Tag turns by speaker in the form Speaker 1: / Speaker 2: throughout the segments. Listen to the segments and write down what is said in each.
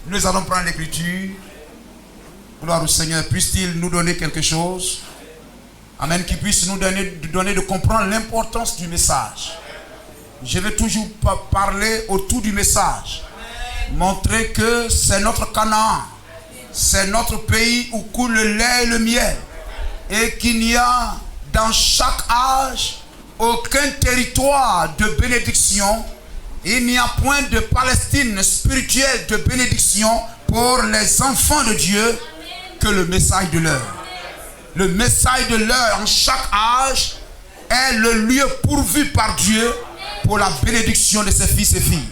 Speaker 1: Nous allons prendre l'écriture. Gloire au Seigneur. Puisse-t-il nous donner quelque chose? Amen. Qu'il puisse nous donner de comprendre l'importance du message. Je vais toujours parler autour du message. Montrer que c'est notre Canaan. C'est notre pays où coule le lait et le miel. Et qu'il n'y a dans chaque âge aucun territoire de bénédiction. Il n'y a point de Palestine spirituelle de bénédiction pour les enfants de Dieu que le message de l'heure. Le message de l'heure en chaque âge est le lieu pourvu par Dieu pour la bénédiction de ses fils et filles.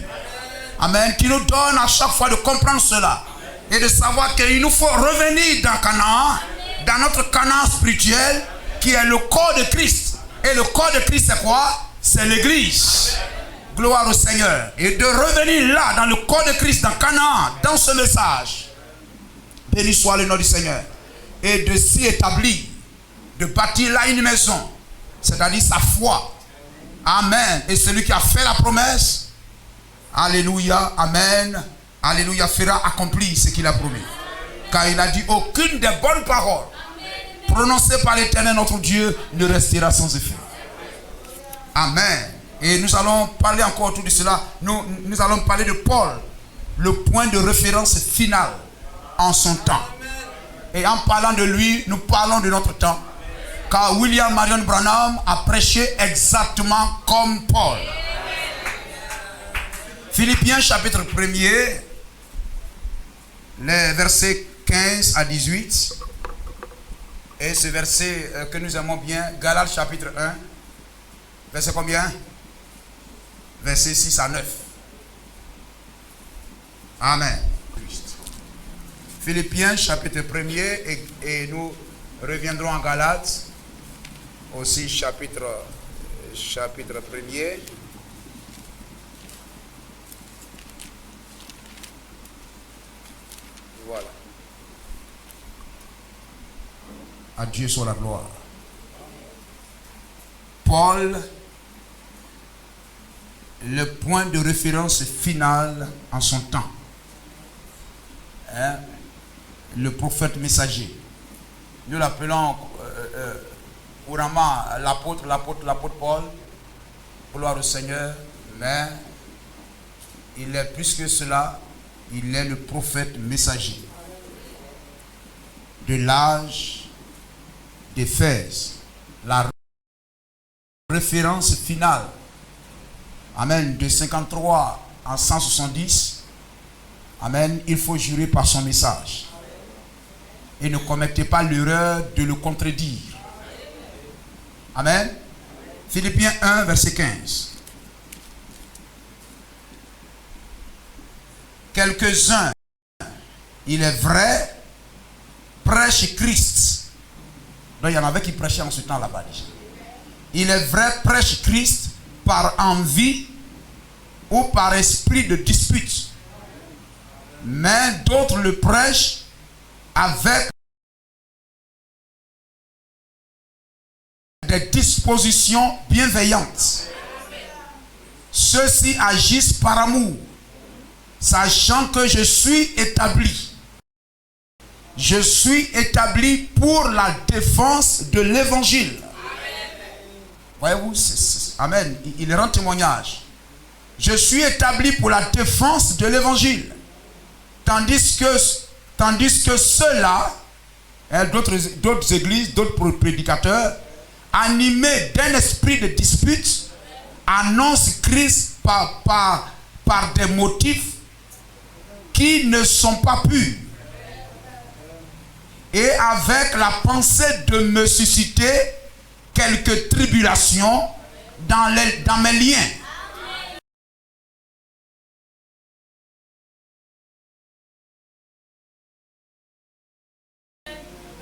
Speaker 1: Amen. Qui nous donne à chaque fois de comprendre cela et de savoir qu'il nous faut revenir dans Canaan, dans notre Canaan spirituel qui est le corps de Christ. Et le corps de Christ c'est quoi? C'est l'église. Gloire au Seigneur. Et de revenir là, dans le corps de Christ, dans Canaan, dans ce message. Béni soit le nom du Seigneur. Et de s'y établir, de bâtir là une maison, c'est-à-dire sa foi. Amen. Et celui qui a fait la promesse, alléluia, amen, alléluia, fera accomplir ce qu'il a promis. Car il a dit, aucune des bonnes paroles prononcées par l'Éternel notre Dieu ne restera sans effet. Amen. Et nous allons parler encore autour de cela. Nous allons parler de Paul, le point de référence final en son temps. Et en parlant de lui, nous parlons de notre temps. Car William Marion Branham a prêché exactement comme Paul. Philippiens chapitre 1er, les versets 15 à 18. Et ce verset que nous aimons bien, Galates chapitre 1, verset combien? Verset 6 à 9. Amen. Philippiens chapitre 1er et nous reviendrons en Galates aussi chapitre 1er. Voilà. À Dieu soit la gloire. Paul, le point de référence final en son temps. Le prophète messager. Nous l'appelons couramment l'apôtre Paul. Gloire au Seigneur. Mais il est plus que cela. Il est le prophète messager. De l'âge d'Éphèse. La référence finale. Amen. De 53 à 170. Amen. Il faut jurer par son message. Et ne commettez pas l'erreur de le contredire. Amen. Philippiens 1, verset 15. Quelques-uns, il est vrai, prêchent Christ. Donc il y en avait qui prêchaient en ce temps là-bas déjà. Il est vrai, prêchent Christ par envie ou par esprit de dispute. Mais d'autres le prêchent avec des dispositions bienveillantes. Ceux-ci agissent par amour, sachant que je suis établi. Je suis établi pour la défense de l'évangile. Voyez-vous, amen. Il rend témoignage. Je suis établi pour la défense de l'évangile. Tandis que ceux-là, d'autres églises, d'autres prédicateurs, animés d'un esprit de dispute, annoncent Christ par des motifs qui ne sont pas purs. Et avec la pensée de me susciter quelques tribulations dans mes liens.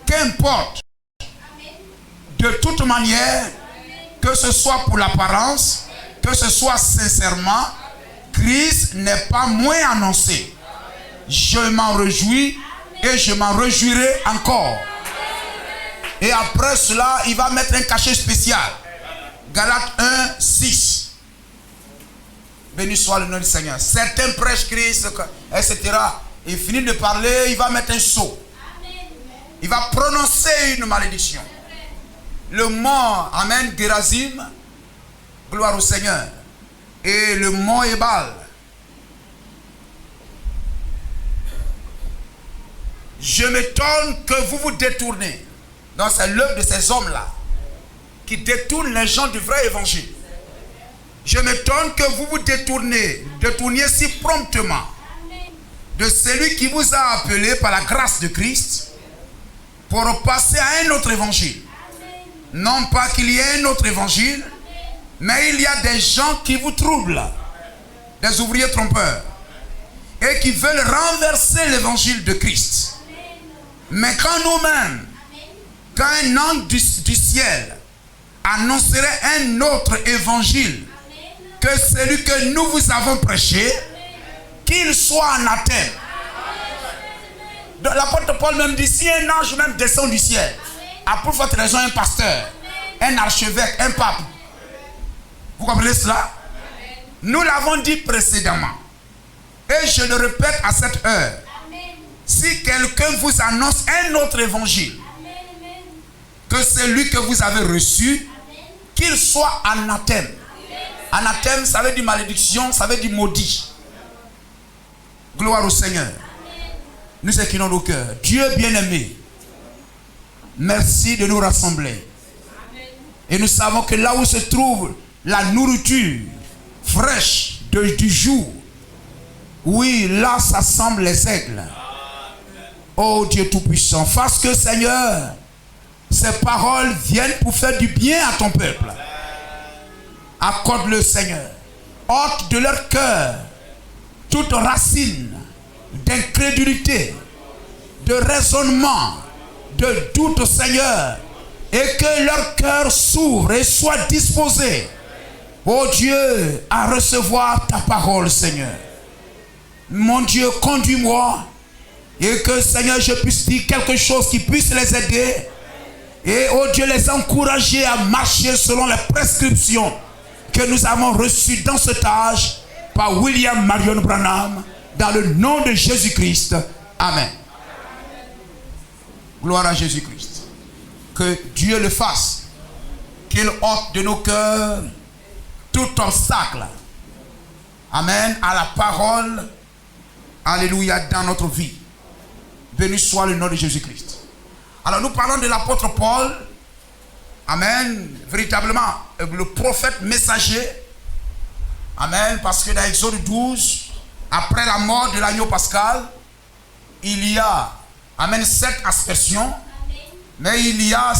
Speaker 1: Qu'importe, de toute manière, que ce soit pour l'apparence, que ce soit sincèrement, Christ n'est pas moins annoncé. Je m'en réjouis et je m'en réjouirai encore. Et après cela, il va mettre un cachet spécial. Galates 1, 6. Béni soit le nom du Seigneur. Certains prêchent Christ, etc. Il finit de parler, il va mettre un sceau. Il va prononcer une malédiction. Le mont, amen, Gérazim, gloire au Seigneur. Et le mont Ebal. Je m'étonne que vous vous détournez. Donc c'est l'œuvre de ces hommes-là qui détournent les gens du vrai évangile. Je m'étonne que vous vous détourniez si promptement de celui qui vous a appelé par la grâce de Christ pour passer à un autre évangile. Non pas qu'il y ait un autre évangile, mais il y a des gens qui vous troublent, des ouvriers trompeurs, et qui veulent renverser l'évangile de Christ. Mais quand nous-mêmes, quand un ange du ciel annoncerait un autre évangile que celui que nous vous avons prêché, qu'il soit anathème. L'apôtre Paul même dit, si un ange même descend du ciel, a pour votre raison un pasteur, un archevêque, un pape. Vous comprenez cela? Nous l'avons dit précédemment. Et je le répète à cette heure. Si quelqu'un vous annonce un autre évangile que celui que vous avez reçu, qu'il soit anathème. Anathème, ça veut dire malédiction, ça veut dire maudit. Gloire au Seigneur. Nous inclinons nos cœurs. Dieu bien-aimé, merci de nous rassembler. Et nous savons que là où se trouve la nourriture fraîche du jour, oui, là s'assemblent les aigles. Oh Dieu Tout-Puissant, fasse que Seigneur, ces paroles viennent pour faire du bien à ton peuple. Accorde-le Seigneur. Ôte de leur cœur toute racine d'incrédulité, de raisonnement, de doute Seigneur. Et que leur cœur s'ouvre et soit disposé, oh Dieu, à recevoir ta parole Seigneur. Mon Dieu, conduis-moi. Et que Seigneur, je puisse dire quelque chose qui puisse les aider. Et oh Dieu, les encourager à marcher selon les prescriptions que nous avons reçues dans cet âge par William Marion Branham, dans le nom de Jésus-Christ. Amen. Gloire à Jésus-Christ. Que Dieu le fasse. Qu'il ôte de nos cœurs tout obstacle. Amen. À la parole. Alléluia. Dans notre vie. Béni soit le nom de Jésus-Christ. Alors nous parlons de l'apôtre Paul. Amen. Véritablement, le prophète messager. Amen. Parce que dans Exode 12, après la mort de l'agneau pascal, il y a, amen, 7 aspersions. Mais il y a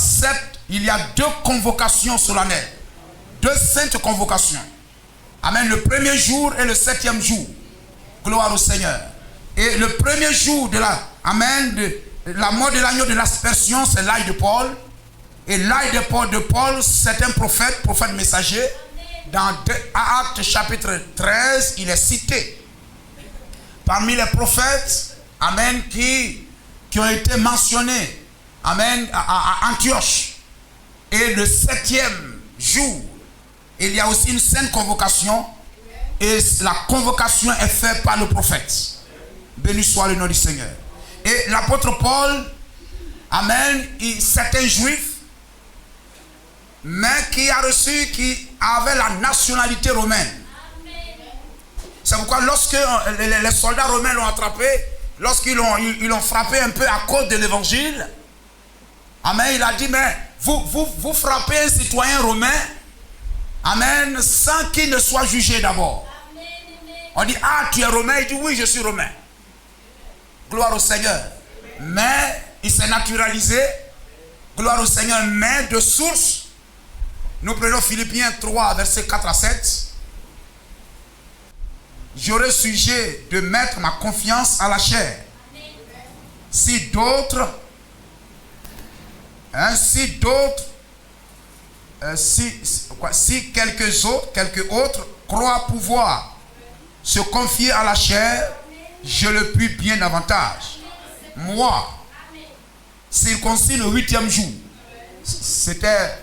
Speaker 1: 2 convocations solennelles. 2 saintes convocations. Amen. Le premier jour et le 7e jour. Gloire au Seigneur. Et le premier jour de la, amen, de la mort de l'agneau de l'aspersion, c'est l'âge de Paul. Et l'âge de Paul, c'est un prophète messager. Dans Actes chapitre 13, il est cité. Parmi les prophètes, amen, qui ont été mentionnés, amen, à Antioche. Et le 7e jour, il y a aussi une sainte convocation. Et la convocation est faite par le prophète. Béni soit le nom du Seigneur. Et l'apôtre Paul, amen, c'est un juif, mais qui avait la nationalité romaine. C'est pourquoi lorsque les soldats romains l'ont attrapé, lorsqu'ils l'ont frappé un peu à cause de l'évangile, amen, il a dit, mais vous frappez un citoyen romain, amen, sans qu'il ne soit jugé d'abord. On dit, ah, tu es romain? Il dit, oui, je suis romain. Gloire au Seigneur. Mais il s'est naturalisé. Gloire au Seigneur. Mais de source, nous prenons Philippiens 3, versets 4 à 7. J'aurai sujet de mettre ma confiance à la chair. Si d'autres, si quelques autres croient pouvoir se confier à la chair, je le puis bien davantage. Moi, circoncis le 8e jour, c'était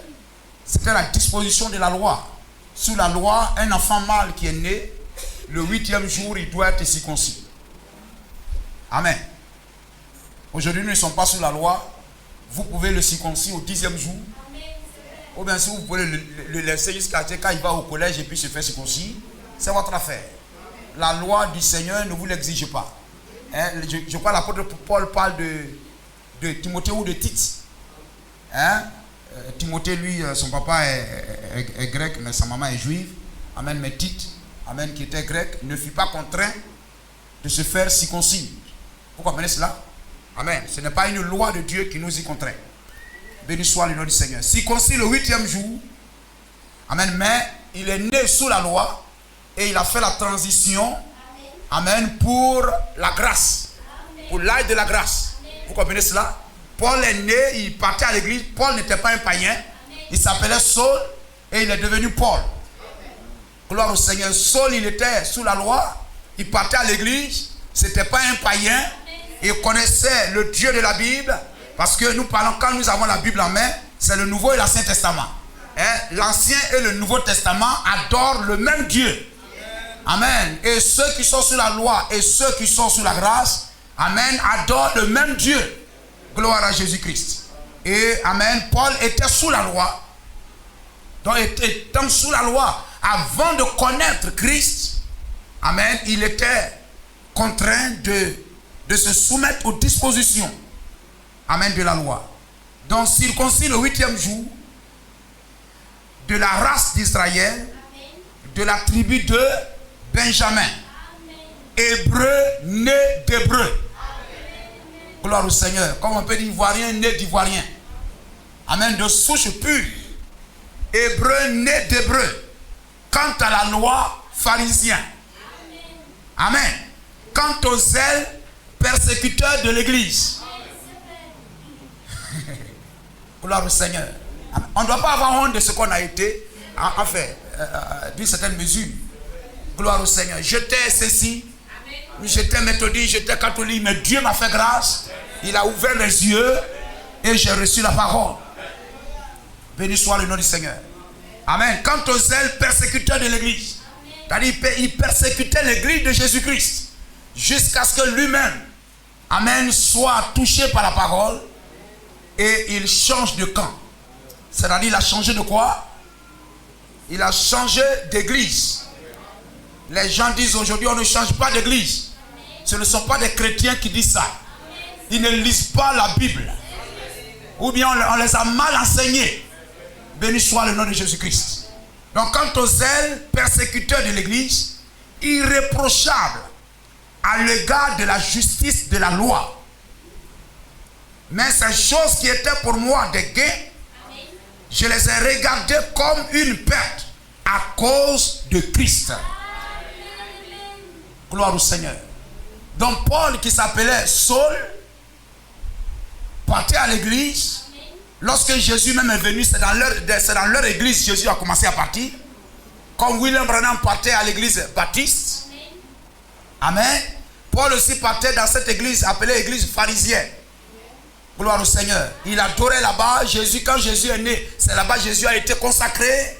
Speaker 1: la disposition de la loi. Sous la loi, un enfant mâle qui est né, le 8e jour, il doit être circoncis. Amen. Aujourd'hui, nous ne sommes pas sous la loi. Vous pouvez le circoncire au 10e jour. Ou bien si vous pouvez le laisser jusqu'à quand il va au collège et puis se faire circoncire, c'est votre affaire. La loi du Seigneur ne vous l'exige pas. Hein? Je crois que l'apôtre Paul parle de Timothée ou de Tite. Hein? Timothée, lui, son papa est grec, mais sa maman est juive. Amen. Mais Tite, amen, qui était grec, ne fut pas contraint de se faire circoncire. Vous comprenez cela? Amen. Ce n'est pas une loi de Dieu qui nous y contraint. Béni soit le nom du Seigneur. Circoncis le 8e jour. Amen. Mais il est né sous la loi et il a fait la transition. Amen. Pour la grâce. Pour l'âge de la grâce. Vous comprenez cela? Paul est né, il partait à l'église. Paul n'était pas un païen. Il s'appelait Saul et il est devenu Paul. Gloire au Seigneur. Saul, il était sous la loi. Il partait à l'église. Ce n'était pas un païen. Il connaissait le Dieu de la Bible. Parce que nous parlons, quand nous avons la Bible en main, c'est le Nouveau et l'Ancien Testament. Hein? L'Ancien et le Nouveau Testament adorent le même Dieu. Amen. Et ceux qui sont sous la loi et ceux qui sont sous la grâce, amen, adorent le même Dieu. Gloire à Jésus-Christ. Et amen, Paul était sous la loi. Donc étant sous la loi, avant de connaître Christ, amen, il était contraint de se soumettre aux dispositions, amen, de la loi. Donc circoncis le 8e jour, de la race d'Israël, de la tribu de Benjamin, hébreu né d'hébreu. Gloire au Seigneur. Comme on peut dire ivoirien né d'ivoirien. Amen. De souche pure. Hébreu né d'hébreu. Quant à la loi, pharisien. Amen. Quant aux zèles, persécuteurs de l'église. Gloire au Seigneur. On ne doit pas avoir honte de ce qu'on a été, en fait, d'une certaine mesure. Gloire au Seigneur. J'étais ceci, j'étais méthodiste, j'étais catholique, mais Dieu m'a fait grâce. Il a ouvert mes yeux et j'ai reçu la parole. Béni soit le nom du Seigneur. Amen. Quant aux zèles persécuteurs de l'église, c'est-à-dire il persécutait l'église de Jésus-Christ jusqu'à ce que lui-même, amen, soit touché par la parole et il change de camp. C'est-à-dire il a changé de quoi? Il a changé d'église. Les gens disent aujourd'hui on ne change pas d'église. Ce ne sont pas des chrétiens qui disent ça. Ils ne lisent pas la Bible. Ou bien on les a mal enseignés. Béni soit le nom de Jésus-Christ. Donc quant aux zèles persécuteurs de l'église, irréprochables à l'égard de la justice de la loi. Mais ces choses qui étaient pour moi des gains, je les ai regardées comme une perte à cause de Christ. Gloire au Seigneur. Donc Paul, qui s'appelait Saul, partait à l'église. Lorsque Jésus même est venu, c'est dans leur église Jésus a commencé à partir. Comme William Branham partait à l'église baptiste. Amen. Paul aussi partait dans cette église appelée église pharisienne. Gloire au Seigneur. Il adorait là-bas Jésus. Quand Jésus est né, c'est là-bas Jésus a été consacré.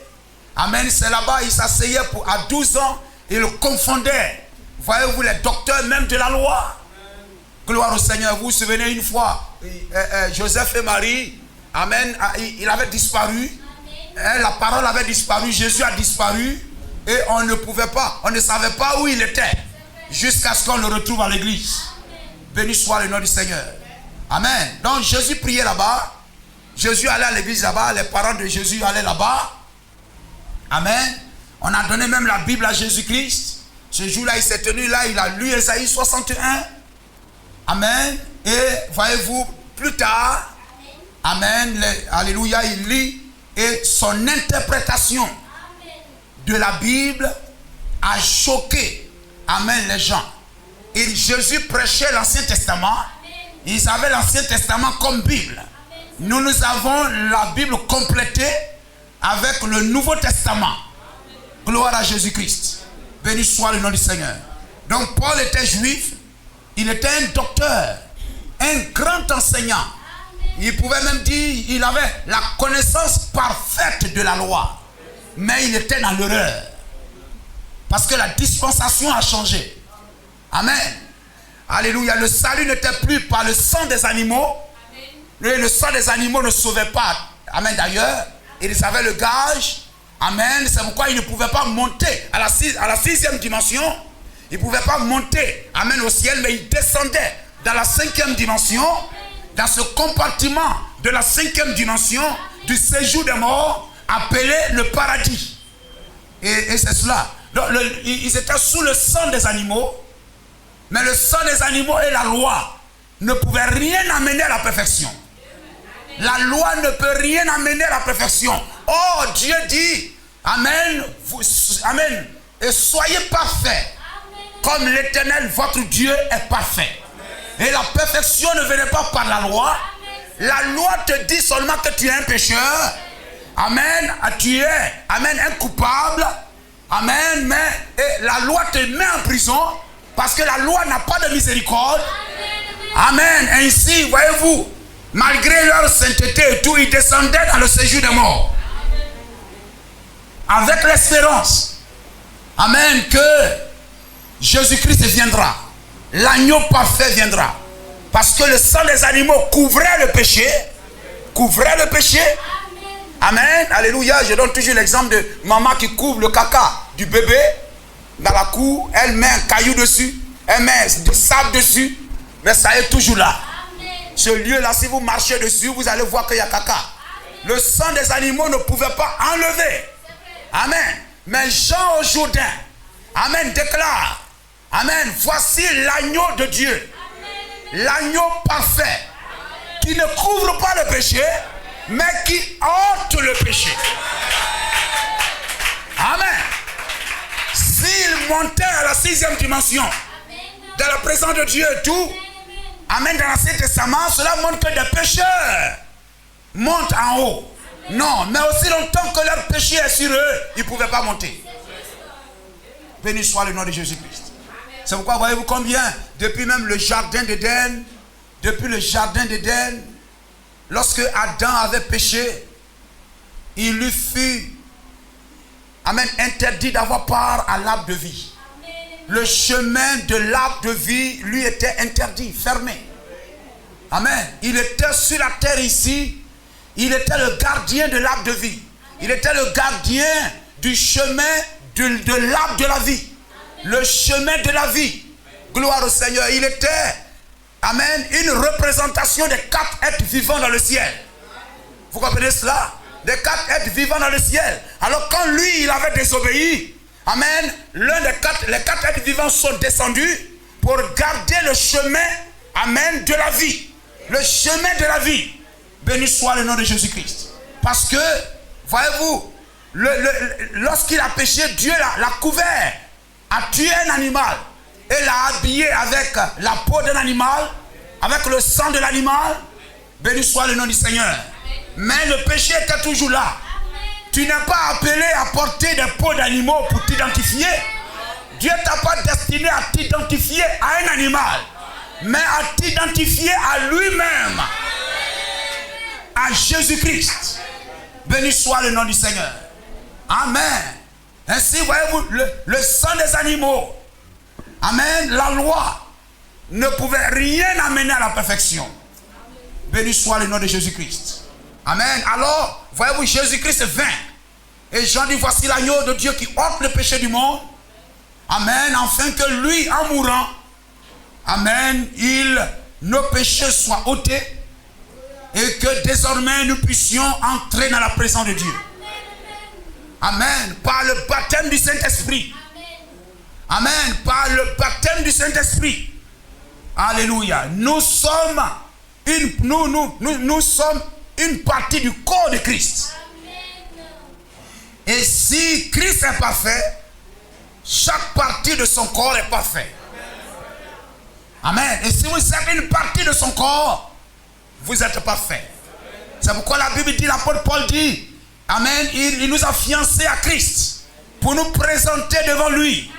Speaker 1: Amen. C'est là-bas il s'asseyait à 12 ans. Il le confondait. Voyez-vous les docteurs même de la loi. Gloire au Seigneur. Vous vous souvenez une fois, Joseph et Marie, amen, il avait disparu. La parole avait disparu. Jésus a disparu. Et on ne pouvait pas, on ne savait pas où il était. Jusqu'à ce qu'on le retrouve à l'église. Béni soit le nom du Seigneur. Amen. Donc Jésus priait là-bas. Jésus allait à l'église là-bas. Les parents de Jésus allaient là-bas. Amen. On a donné même la Bible à Jésus-Christ. Ce jour-là, il s'est tenu là. Il a lu Ésaïe 61. Amen. Et voyez-vous, plus tard, amen, alléluia, il lit. Et son interprétation de la Bible a choqué, amen, les gens. Et Jésus prêchait l'Ancien Testament. Ils avaient l'Ancien Testament comme Bible. Nous avons la Bible complétée avec le Nouveau Testament. Gloire à Jésus-Christ. Béni soit le nom du Seigneur. Donc Paul était juif. Il était un docteur. Un grand enseignant. Il pouvait même dire qu'il avait la connaissance parfaite de la loi. Mais il était dans l'erreur. Parce que la dispensation a changé. Amen. Alléluia. Le salut n'était plus par le sang des animaux. Le sang des animaux ne sauvait pas. Amen. D'ailleurs, ils avaient le gage. Amen. C'est pourquoi ils ne pouvaient pas monter à la sixième dimension. Ils ne pouvaient pas monter. Amen. Au ciel. Mais ils descendaient dans la cinquième dimension. Dans ce compartiment de la cinquième dimension du séjour des morts appelé le paradis. Et c'est cela. Donc, ils étaient sous le sang des animaux. Mais le sang des animaux et la loi ne pouvaient rien amener à la perfection. La loi ne peut rien amener à la perfection. Oh, Dieu dit, amen, amen, et soyez parfaits, comme l'Éternel, votre Dieu, est parfait. Et la perfection ne venait pas par la loi. La loi te dit seulement que tu es un pécheur. Amen, tu es, amen, un coupable. Amen, mais et la loi te met en prison parce que la loi n'a pas de miséricorde. Amen. Ainsi, voyez-vous, malgré leur sainteté et tout, ils descendaient dans le séjour des morts. Avec l'espérance, amen, que Jésus-Christ viendra. L'agneau parfait viendra. Parce que le sang des animaux couvrait le péché. Couvrait le péché. Amen. Alléluia. Je donne toujours l'exemple de maman qui couvre le caca du bébé dans la cour. Elle met un caillou dessus. Elle met du sable dessus. Mais ça est toujours là. Ce lieu-là, si vous marchez dessus, vous allez voir qu'il y a caca. Le sang des animaux ne pouvait pas enlever. Amen. Mais Jean au Jourdain, amen, déclare, amen, voici l'agneau de Dieu. L'agneau parfait. Qui ne couvre pas le péché, mais qui ôte le péché. Amen. S'il montait à la sixième dimension, dans la présence de Dieu et tout, amen, dans l'Ancien Testament, cela montre que des pécheurs montent en haut. Non, mais aussi longtemps que leur péché est sur eux, ils ne pouvaient pas monter. Béni soit le nom de Jésus-Christ. C'est pourquoi voyez-vous combien, depuis même le jardin d'Éden, lorsque Adam avait péché, il lui fut, amen, interdit d'avoir part à l'arbre de vie. Le chemin de l'arbre de vie lui était interdit, fermé. Amen. Il était sur la terre ici. Il était le gardien de l'arbre de vie. Il était le gardien du chemin de l'arbre de la vie. Le chemin de la vie. Gloire au Seigneur. Il était, amen, une représentation des 4 êtres vivants dans le ciel. Vous comprenez cela? Des 4 êtres vivants dans le ciel. Alors quand lui, il avait désobéi, amen, les 4 êtres vivants sont descendus pour garder le chemin, amen, de la vie. Le chemin de la vie. Béni soit le nom de Jésus-Christ. Parce que, voyez-vous, lorsqu'il a péché, Dieu l'a couvert, a tué un animal et l'a habillé avec la peau d'un animal, avec le sang de l'animal. Béni soit le nom du Seigneur. Mais le péché était toujours là. Tu n'es pas appelé à porter des peaux d'animaux pour t'identifier. Dieu ne t'a pas destiné à t'identifier à un animal, mais à t'identifier à lui-même, à Jésus-Christ. Béni soit le nom du Seigneur. Amen. Ainsi, voyez-vous, le sang des animaux, amen, la loi ne pouvait rien amener à la perfection. Béni soit le nom de Jésus-Christ. Amen. Alors, voyez-vous, Jésus-Christ vint. Et Jean dit, voici l'agneau de Dieu qui ôte le péché du monde. Amen. Afin que lui, en mourant, amen, nos péchés soient ôtés. Et que désormais nous puissions entrer dans la présence de Dieu. Amen. Par le baptême du Saint-Esprit. Amen. Par le baptême du Saint-Esprit. Alléluia. Nous sommes une partie du corps de Christ. Et si Christ est parfait, chaque partie de son corps est parfaite. Amen. Et si vous êtes une partie de son corps, vous êtes parfait. C'est pourquoi la Bible dit, l'apôtre Paul dit, amen, il nous a fiancés à Christ pour nous présenter devant lui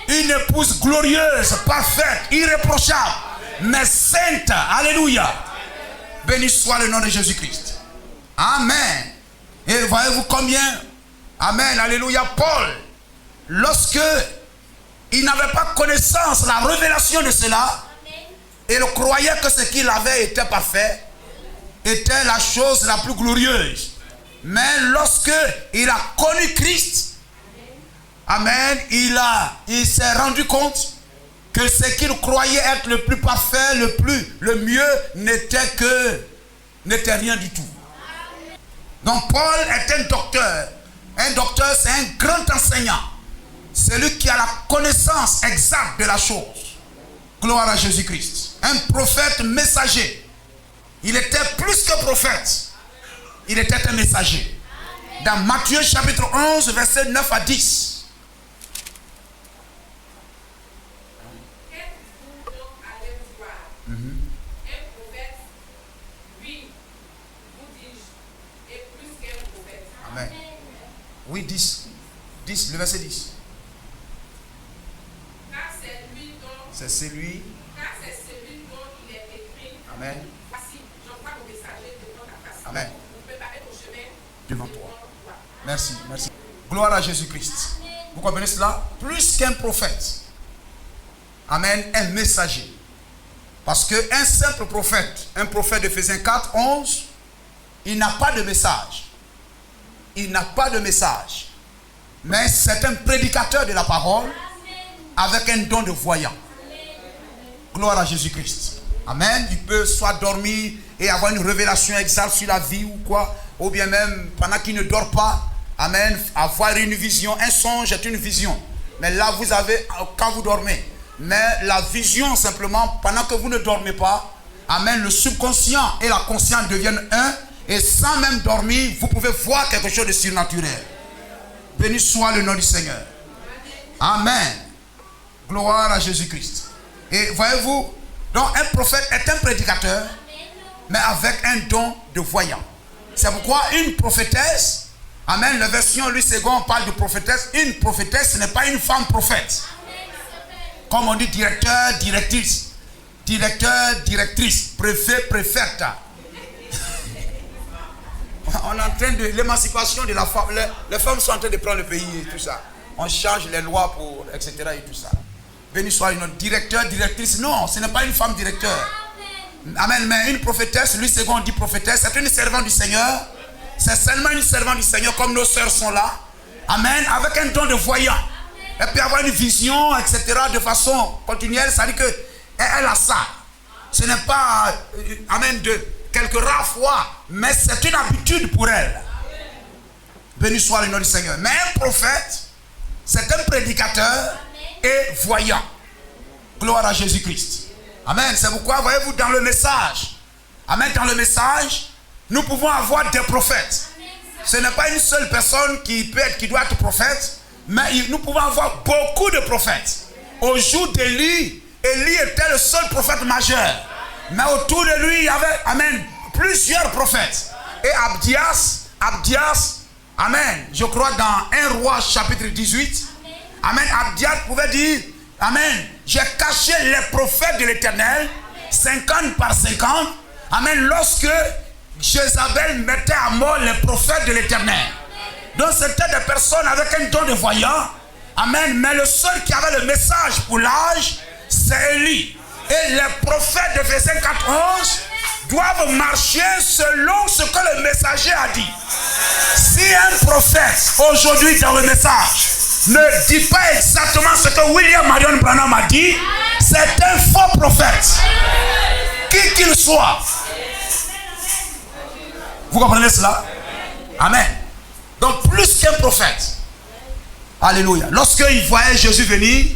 Speaker 1: une épouse glorieuse, parfaite, irréprochable, mais sainte. Alléluia. Béni soit le nom de Jésus-Christ. Amen. Et voyez-vous combien, amen, alléluia, Paul, lorsque il n'avait pas connaissance, la révélation de cela, il croyait que ce qu'il avait était parfait, était la chose la plus glorieuse. Mais lorsque il a connu Christ, amen, il s'est rendu compte que ce qu'il croyait être le plus parfait, le mieux, n'était rien du tout. Donc Paul est un docteur. Un docteur, c'est un grand enseignant. C'est lui qui a la connaissance exacte de la chose. Gloire à Jésus-Christ. Un prophète messager. Il était plus que prophète. Il était un messager. Dans Matthieu chapitre 11, versets 9 à 10. Amen. Oui, 10. 10, le verset 10. C'est celui.
Speaker 2: Car c'est celui dont il est écrit.
Speaker 1: Amen.
Speaker 2: Voici, j'envoie mon messager devant ta face.
Speaker 1: Amen.
Speaker 2: Pour préparer ton chemin
Speaker 1: devant toi. Merci, merci. Gloire à Jésus-Christ. Vous comprenez cela? Plus qu'un prophète. Amen, un messager. Parce qu'un simple prophète, un prophète d'Éphésiens 4, 11, il n'a pas de message. Il n'a pas de message. Mais c'est un prédicateur de la parole avec un don de voyant. Gloire à Jésus-Christ. Amen. Il peut soit dormir et avoir une révélation exacte sur la vie ou quoi. Ou bien même pendant qu'il ne dort pas. Amen. Avoir une vision. Un songe est une vision. Mais là vous avez quand vous dormez. Mais la vision simplement pendant que vous ne dormez pas. Amen. Le subconscient et la conscience deviennent un. Et sans même dormir, vous pouvez voir quelque chose de surnaturel. Béni soit le nom du Seigneur. Amen. Gloire à Jésus-Christ. Et voyez-vous, donc un prophète est un prédicateur, mais avec un don de voyant. C'est pourquoi une prophétesse, amen, la version Louis II parle de prophétesse. Une prophétesse, ce n'est pas une femme prophète. Comme on dit directeur, directrice. Directeur, directrice. Préfet, préfète. On est en train de l'émancipation de la femme. Les femmes sont en train de prendre le pays et tout ça. On change les lois pour, etc. et tout ça. Béni soit notre directeur, directrice. Non, ce n'est pas une femme directeur. Amen. Mais une prophétesse, lui second dit prophétesse, c'est une servante du Seigneur. C'est seulement une servante du Seigneur, comme nos sœurs sont là. Amen. Avec un don de voyant. Elle peut avoir une vision, etc. de façon continuelle. Ça veut dire qu'elle a ça. Ce n'est pas, amen, de quelques rares fois, mais c'est une habitude pour elle. Béni soit le nom du Seigneur. Mais un prophète, c'est un prédicateur et voyant. Gloire à Jésus-Christ. Amen. C'est pourquoi, voyez-vous, dans le message, amen, dans le message, nous pouvons avoir des prophètes. Ce n'est pas une seule personne qui doit être prophète, mais nous pouvons avoir beaucoup de prophètes. Au jour d'Élie, Élie était le seul prophète majeur. Mais autour de lui, il y avait, amen, plusieurs prophètes. Et Abdias, amen, je crois dans 1 Roi chapitre 18, amen, Abdias pouvait dire, amen, j'ai caché les prophètes de l'Éternel, 50 par 50, amen, lorsque Jézabel mettait à mort les prophètes de l'Éternel. Donc c'était des personnes avec un don de voyant, amen, mais le seul qui avait le message pour l'âge, c'est Élie. Et les prophètes de Éphésiens 4:11 doivent marcher selon ce que le messager a dit. Si un prophète aujourd'hui dans le message ne dit pas exactement ce que William Marion Branham a dit, c'est un faux prophète. Qui qu'il soit. Vous comprenez cela? Amen. Donc plus qu'un prophète. Alléluia. Lorsqu'il voyait Jésus venir,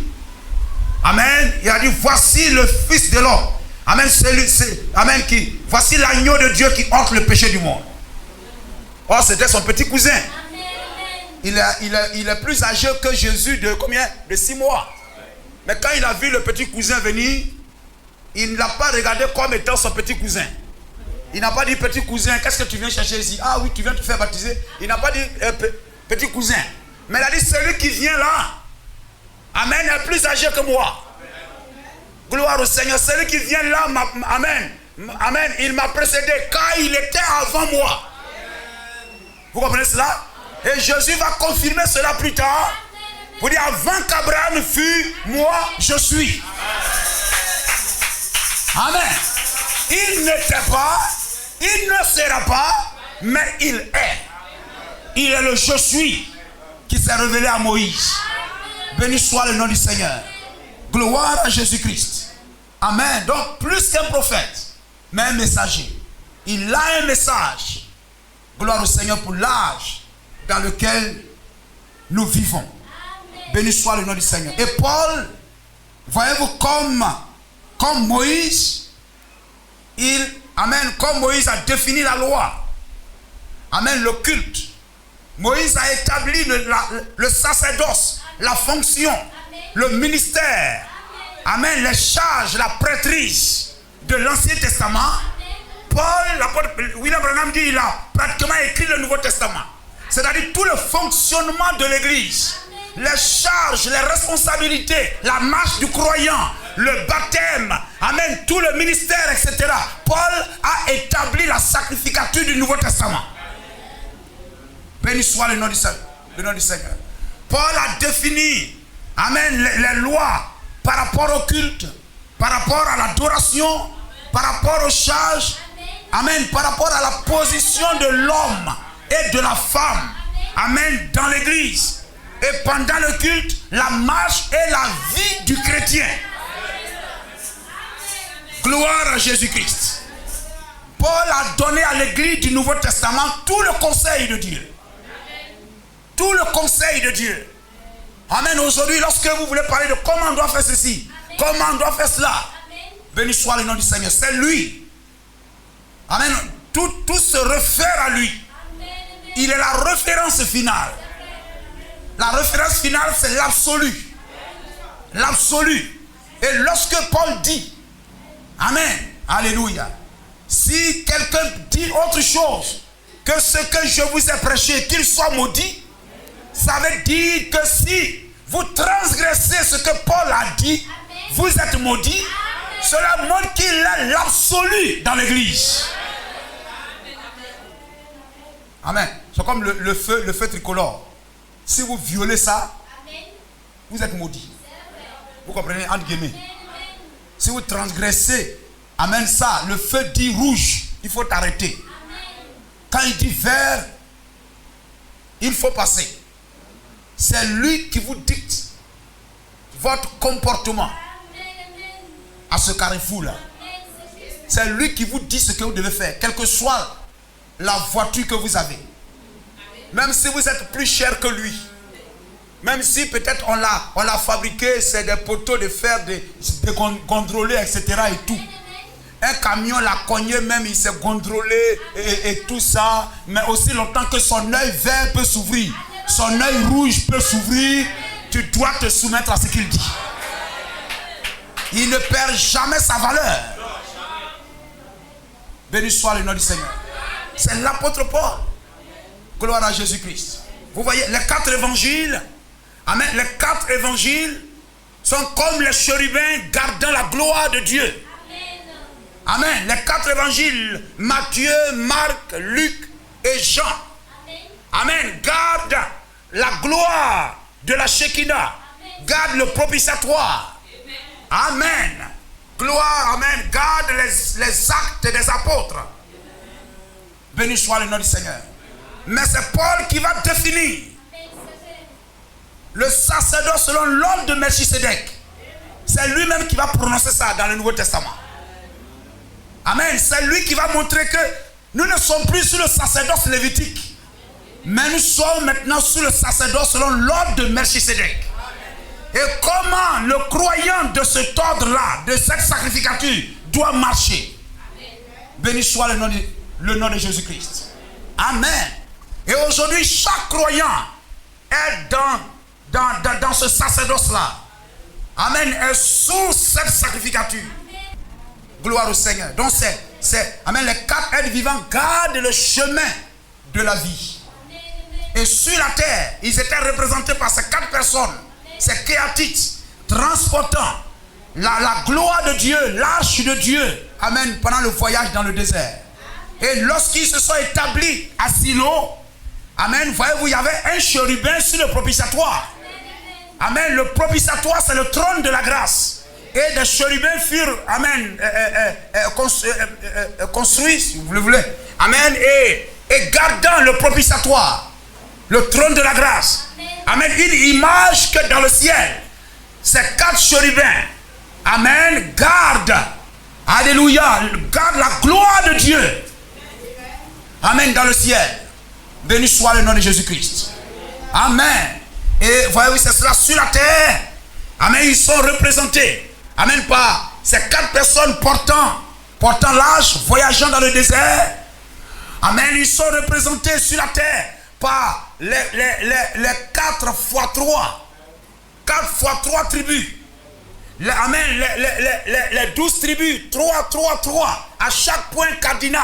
Speaker 1: amen, il a dit voici le Fils de l'homme. Amen, amen, voici l'agneau de Dieu qui ôte le péché du monde. Or c'était son petit cousin. Il est plus âgé que Jésus de combien? De 6 mois. Mais quand il a vu le petit cousin venir, il ne l'a pas regardé comme étant son petit cousin. Il n'a pas dit petit cousin, qu'est-ce que tu viens chercher ici? Ah oui, tu viens te faire baptiser. Il n'a pas dit petit cousin. Mais il a dit celui qui vient là, amen, est plus âgé que moi. Gloire au Seigneur. Celui qui vient là, amen, amen, il m'a précédé car il était avant moi. Vous comprenez cela? Et Jésus va confirmer cela plus tard. Pour dire avant qu'Abraham fût, moi je suis. Amen. Il n'était pas, il ne sera pas, mais il est. Il est le je suis qui s'est révélé à Moïse. Béni soit le nom du Seigneur. Gloire à Jésus-Christ. Amen. Donc plus qu'un prophète, mais un messager. Il a un message. Gloire au Seigneur pour l'âge dans lequel nous vivons. Béni soit le nom du Seigneur. Et Paul, voyez-vous, comme Moïse, Amen, comme Moïse a défini la loi. Amen, le culte. Moïse a établi le sacerdoce, la fonction, le ministère. Amen, les charges, la prêtrise de l'Ancien Testament. Paul, l'apôtre William Branham dit, il a pratiquement écrit le Nouveau Testament. C'est-à-dire tout le fonctionnement de l'Église. Les charges, les responsabilités, la marche du croyant, le baptême, amen, tout le ministère, etc. Paul a établi la sacrificature du Nouveau Testament. Béni soit le nom du Seigneur. Paul a défini, amen, les lois par rapport au culte, par rapport à l'adoration, par rapport aux charges, amen, par rapport à la position de l'homme et de la femme, amen, dans l'église. Et pendant le culte, la marche et la vie du chrétien. Gloire à Jésus-Christ. Paul a donné à l'église du Nouveau Testament tout le conseil de Dieu. Tout le conseil de Dieu. Amen. Aujourd'hui, lorsque vous voulez parler de comment on doit faire ceci, comment on doit faire cela, béni soit le nom du Seigneur. C'est lui. Amen. Tout se réfère à lui. Il est la référence finale. La référence finale, c'est l'absolu. L'absolu. Et lorsque Paul dit, amen, alléluia, si quelqu'un dit autre chose que ce que je vous ai prêché, qu'il soit maudit, ça veut dire que si vous transgressez ce que Paul a dit, vous êtes maudit. Cela montre qu'il est l'absolu dans l'église. Amen. C'est comme le feu tricolore. Si vous violez ça, vous êtes maudit. Vous comprenez, entre guillemets. Si vous transgressez, amen, ça, le feu dit rouge, il faut arrêter. Quand il dit vert, il faut passer. C'est lui qui vous dicte votre comportement à ce carrefour-là. C'est lui qui vous dit ce que vous devez faire, quelle que soit la voiture que vous avez. Même si vous êtes plus cher que lui. Même si peut-être on l'a fabriqué, c'est des poteaux de fer, des gondolés, etc. et tout. Un camion l'a cogné même, il s'est gondolé et tout ça. Mais aussi longtemps que son œil vert peut s'ouvrir, son œil rouge peut s'ouvrir, tu dois te soumettre à ce qu'il dit. Il ne perd jamais sa valeur. Béni soit le nom du Seigneur. C'est l'apôtre Paul. Gloire à Jésus-Christ. Vous voyez, les 4 évangiles, amen, les 4 évangiles sont comme les chérubins gardant la gloire de Dieu. Amen. Les 4 évangiles, Matthieu, Marc, Luc et Jean. Amen. Garde la gloire de la Shekinah. Garde le propitiatoire. Amen. Gloire, amen. Garde les actes des apôtres. Béni soit le nom du Seigneur. Mais c'est Paul qui va définir le sacerdoce selon l'ordre de Melchisédek. C'est lui-même qui va prononcer ça dans le Nouveau Testament. Amen. C'est lui qui va montrer que nous ne sommes plus sous le sacerdoce lévitique, mais nous sommes maintenant sous le sacerdoce selon l'ordre de Melchisédek. Et comment le croyant de cet ordre-là, de cette sacrificature, doit marcher. Béni soit le nom de Jésus-Christ. Amen. Et aujourd'hui, chaque croyant est dans ce sacerdoce-là. Amen. Est sous cette sacrificature. Gloire au Seigneur. Donc amen, les 4 êtres vivants gardent le chemin de la vie. Et sur la terre, ils étaient représentés par ces 4 personnes, ces kéatites, transportant la gloire de Dieu, l'arche de Dieu. Amen. Pendant le voyage dans le désert. Et lorsqu'ils se sont établis à Silo, amen, voyez-vous, il y avait un chérubin sur le propitiatoire. Amen. Le propitiatoire, c'est le trône de la grâce. Et des chérubins furent, amen, construits, si vous le voulez. Amen. Et gardant le propitiatoire, le trône de la grâce. Amen. Une image que dans le ciel, ces 4 chérubins, amen, gardent, alléluia, gardent la gloire de Dieu. Amen, dans le ciel. Béni soit le nom de Jésus-Christ. Amen. Et voyez-vous, c'est cela sur la terre. Amen, ils sont représentés. Amen, par ces 4 personnes portant l'âge, voyageant dans le désert. Amen, ils sont représentés sur la terre par les 4 x 3. 4 x 3 tribus. Amen, les 12 tribus. 3, 3, 3. À chaque point cardinal.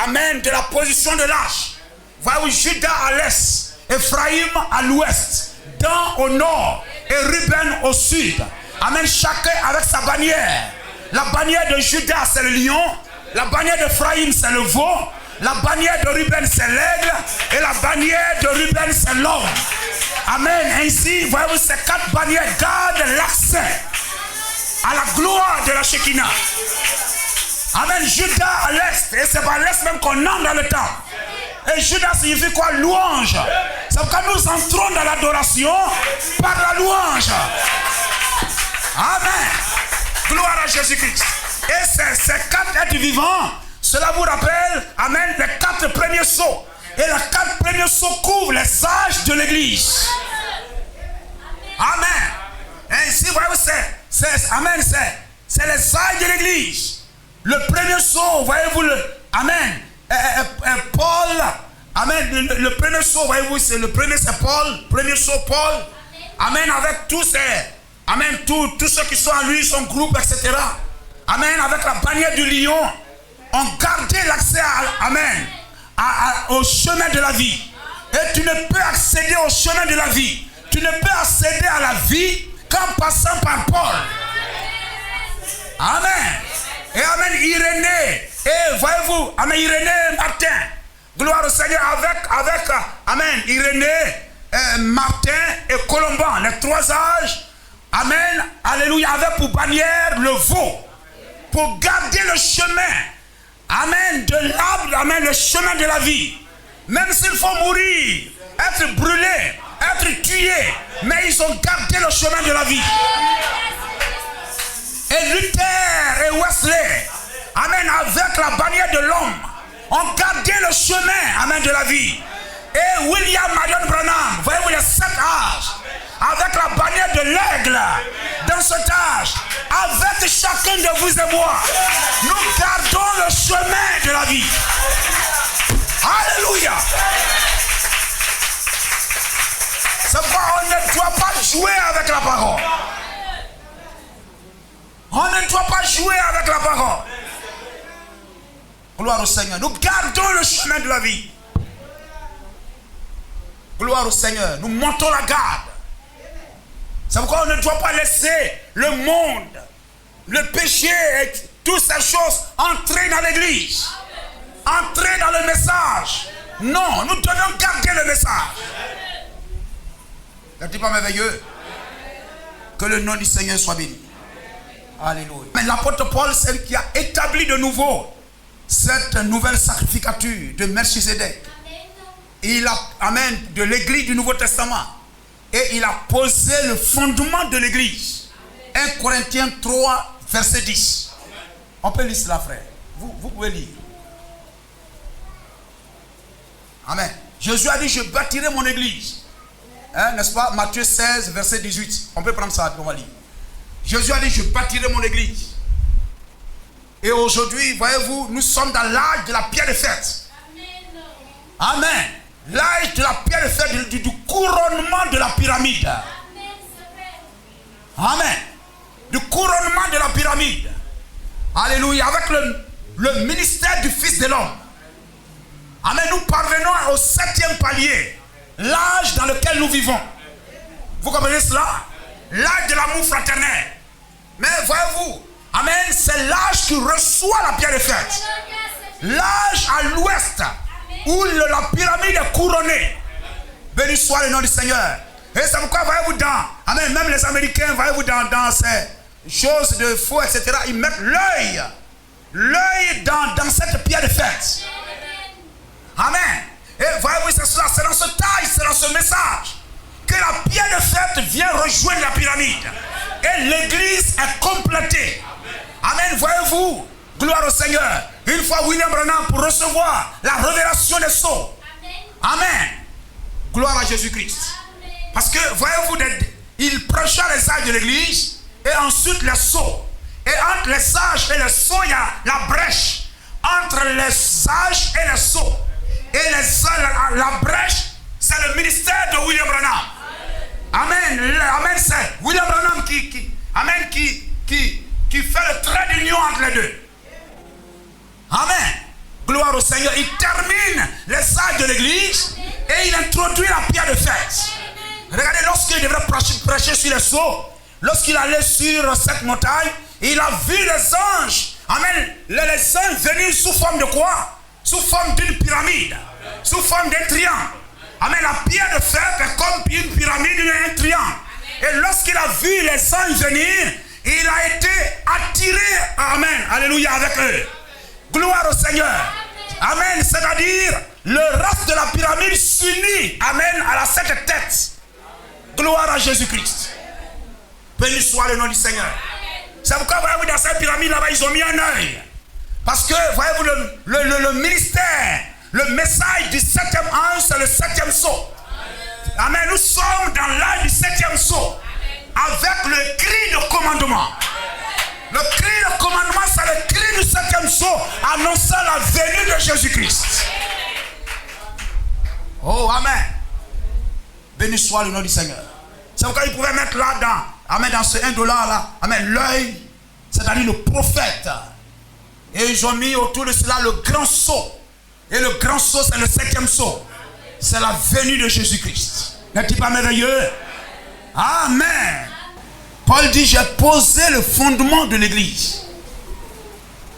Speaker 1: Amen, de la position de l'âge. Voyez-vous, Juda à l'est, Ephraïm à l'ouest, Dan au nord et Ruben au sud. Amen, chacun avec sa bannière. La bannière de Juda, c'est le lion. La bannière d'Ephraïm, c'est le veau. La bannière de Ruben, c'est l'aigle. Et la bannière de Ruben, c'est l'homme. Amen. Ainsi, voyez-vous, ces 4 bannières gardent l'accès à la gloire de la Shekinah. Amen. Juda à l'est. Et c'est par l'est même qu'on entre dans le temple. Et Juda signifie quoi? Louange. C'est pourquoi nous entrons dans l'adoration par la louange. Amen. Gloire à Jésus-Christ. Et ces 4 êtres vivants, cela vous rappelle, amen, les 4 premiers sceaux. Et les 4 premiers sceaux couvrent les sages de l'église. Amen. Et ici, voyez-vous, amen, c'est les sages de l'église. Le premier sceau, voyez-vous, amen, Paul, amen, le premier sceau, voyez-vous, c'est le premier, c'est Paul, premier sceau, Paul. Amen, avec tous ces, amen, tous ceux qui sont à lui, son groupe, etc. Amen, avec la bannière du lion, on gardait l'accès, amen, au chemin de la vie. Et tu ne peux accéder au chemin de la vie. Tu ne peux accéder à la vie qu'en passant par Paul. Amen. Et amen, Irénée. Et voyez-vous, amen, Irénée, Martin. Gloire au Seigneur avec amen, Irénée, Martin et Colomban, les 3 âges. Amen, alléluia, avec pour bannière le veau. Pour garder le chemin. Amen, de l'arbre, amen, le chemin de la vie. Même s'il faut mourir, être brûlé, être tué, mais ils ont gardé le chemin de la vie. Et Luther et Wesley, amen, avec la bannière de l'homme, ont gardé le chemin, amen, de la vie. Et William Marion Branham, voyez-vous les 7 âges, avec la bannière de l'aigle, dans cet âge, avec chacun de vous et moi, nous gardons le chemin de la vie. Alléluia. C'est pourquoi on ne doit pas jouer avec la parole. On ne doit pas jouer avec la parole. Gloire au Seigneur. Nous gardons le chemin de la vie. Gloire au Seigneur. Nous montons la garde. C'est pourquoi on ne doit pas laisser le monde, le péché et toutes ces choses entrer dans l'église. Entrer dans le message. Non, nous devons garder le message. N'est-il pas merveilleux? Que le nom du Seigneur soit béni. Alléluia. Mais l'apôtre Paul, c'est lui qui a établi de nouveau cette nouvelle sacrificature de Melchizedek. Il a, amen, de l'église du Nouveau Testament. Et il a posé le fondement de l'église. 1 Corinthiens 3, verset 10. On peut lire cela, frère. Vous pouvez lire. Amen. Jésus a dit, je bâtirai mon église. Hein, n'est-ce pas? Matthieu 16, verset 18. On peut prendre ça, on va lire. Jésus a dit, je bâtirai mon église. Et aujourd'hui, voyez-vous, nous sommes dans l'âge de la pierre de fête. Amen. L'âge de la pierre de fête, du couronnement de la pyramide. Amen. Du couronnement de la pyramide. Alléluia. Avec le ministère du Fils de l'homme. Amen. Nous parvenons au 7e palier. L'âge dans lequel nous vivons. Vous comprenez cela? L'âge de l'amour fraternel. Mais voyez-vous, amen, c'est l'âge qui reçoit la pierre de fête. L'âge à l'ouest, où la pyramide est couronnée. Béni soit le nom du Seigneur. Et c'est pourquoi, voyez-vous, amen, même les Américains, voyez-vous, dans choses de faux, etc., ils mettent l'œil dans cette pierre de fête. Amen. Et voyez-vous, c'est dans ce taille, c'est dans ce message que la pierre de fête vient rejoindre la pyramide. Et l'église est complétée. Amen. Voyez-vous, gloire au Seigneur. Une fois William Branham pour recevoir la révélation des sceaux. Amen. Gloire à Jésus-Christ. Parce que, voyez-vous, il prêcha les sages de l'église et ensuite les sceaux. Et entre les sages et les sceaux, il y a la brèche. Entre les sages et les sceaux. Et la brèche, c'est le ministère de William Branham. Amen. Amen, c'est William Branham qui fait le trait d'union entre les deux. Amen. Gloire au Seigneur. Il termine les sages de l'église et il introduit la pierre de fête. Regardez, lorsqu'il devrait prêcher sur les sceaux, lorsqu'il allait sur cette montagne, il a vu les anges. Amen. Les anges venir sous forme de quoi? Sous forme d'une pyramide. Sous forme d'un triangle. Amen. La pierre de fête est comme une pyramide et un triangle. Et lorsqu'il a vu les anges venir, il a été attiré. Amen. Alléluia avec eux. Gloire au Seigneur. Amen. C'est-à-dire, le reste de la pyramide s'unit. Amen. À la 7 têtes. Gloire à Jésus-Christ. Béni soit le nom du Seigneur. C'est pourquoi, voyez-vous, dans cette pyramide là-bas, ils ont mis un œil. Parce que, voyez-vous, le ministère, le message du 7e ange, c'est le 7e sceau. Amen. Nous sommes dans l'âge du 7e sceau. Avec le cri de commandement. Le cri de commandement, c'est le cri du 7e sceau, annonçant la venue de Jésus-Christ. Oh, amen. Béni soit le nom du Seigneur. C'est pourquoi il pouvait mettre là dans ce $1 là, amen, l'œil, c'est-à-dire le prophète. Et ils ont mis autour de cela le grand sceau. Et le grand sceau, c'est le 7e sceau. C'est la venue de Jésus-Christ. N'est-il pas merveilleux? Amen. Paul dit, j'ai posé le fondement de l'église.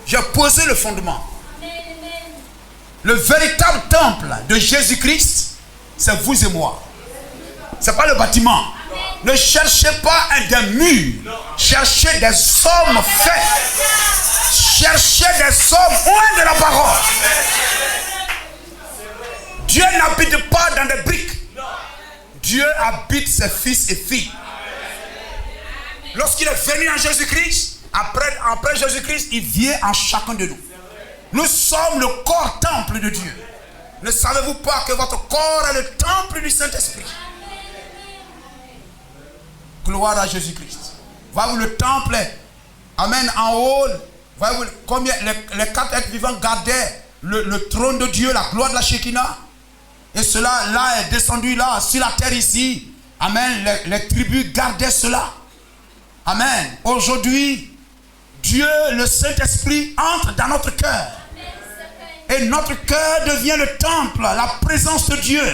Speaker 1: J'ai posé le fondement. Le véritable temple de Jésus-Christ, c'est vous et moi. Ce n'est pas le bâtiment. Ne cherchez pas des murs. Cherchez des hommes faits. Cherchez des hommes loin de la parole. Dieu n'habite pas dans des briques. Dieu habite ses fils et filles. Lorsqu'il est venu en Jésus-Christ, après Jésus-Christ, il vient en chacun de nous. Nous sommes le corps temple de Dieu. Ne savez-vous pas que votre corps est le temple du Saint-Esprit? Gloire à Jésus-Christ. Voyez-vous, le temple est, amen, en haut. Voyez-vous combien les 4 êtres vivants gardaient le trône de Dieu, la gloire de la Shekinah. Et cela là est descendu là, sur la terre ici. Amen. Les tribus gardaient cela. Amen. Aujourd'hui, Dieu, le Saint-Esprit, entre dans notre cœur. Et notre cœur devient le temple, la présence de Dieu.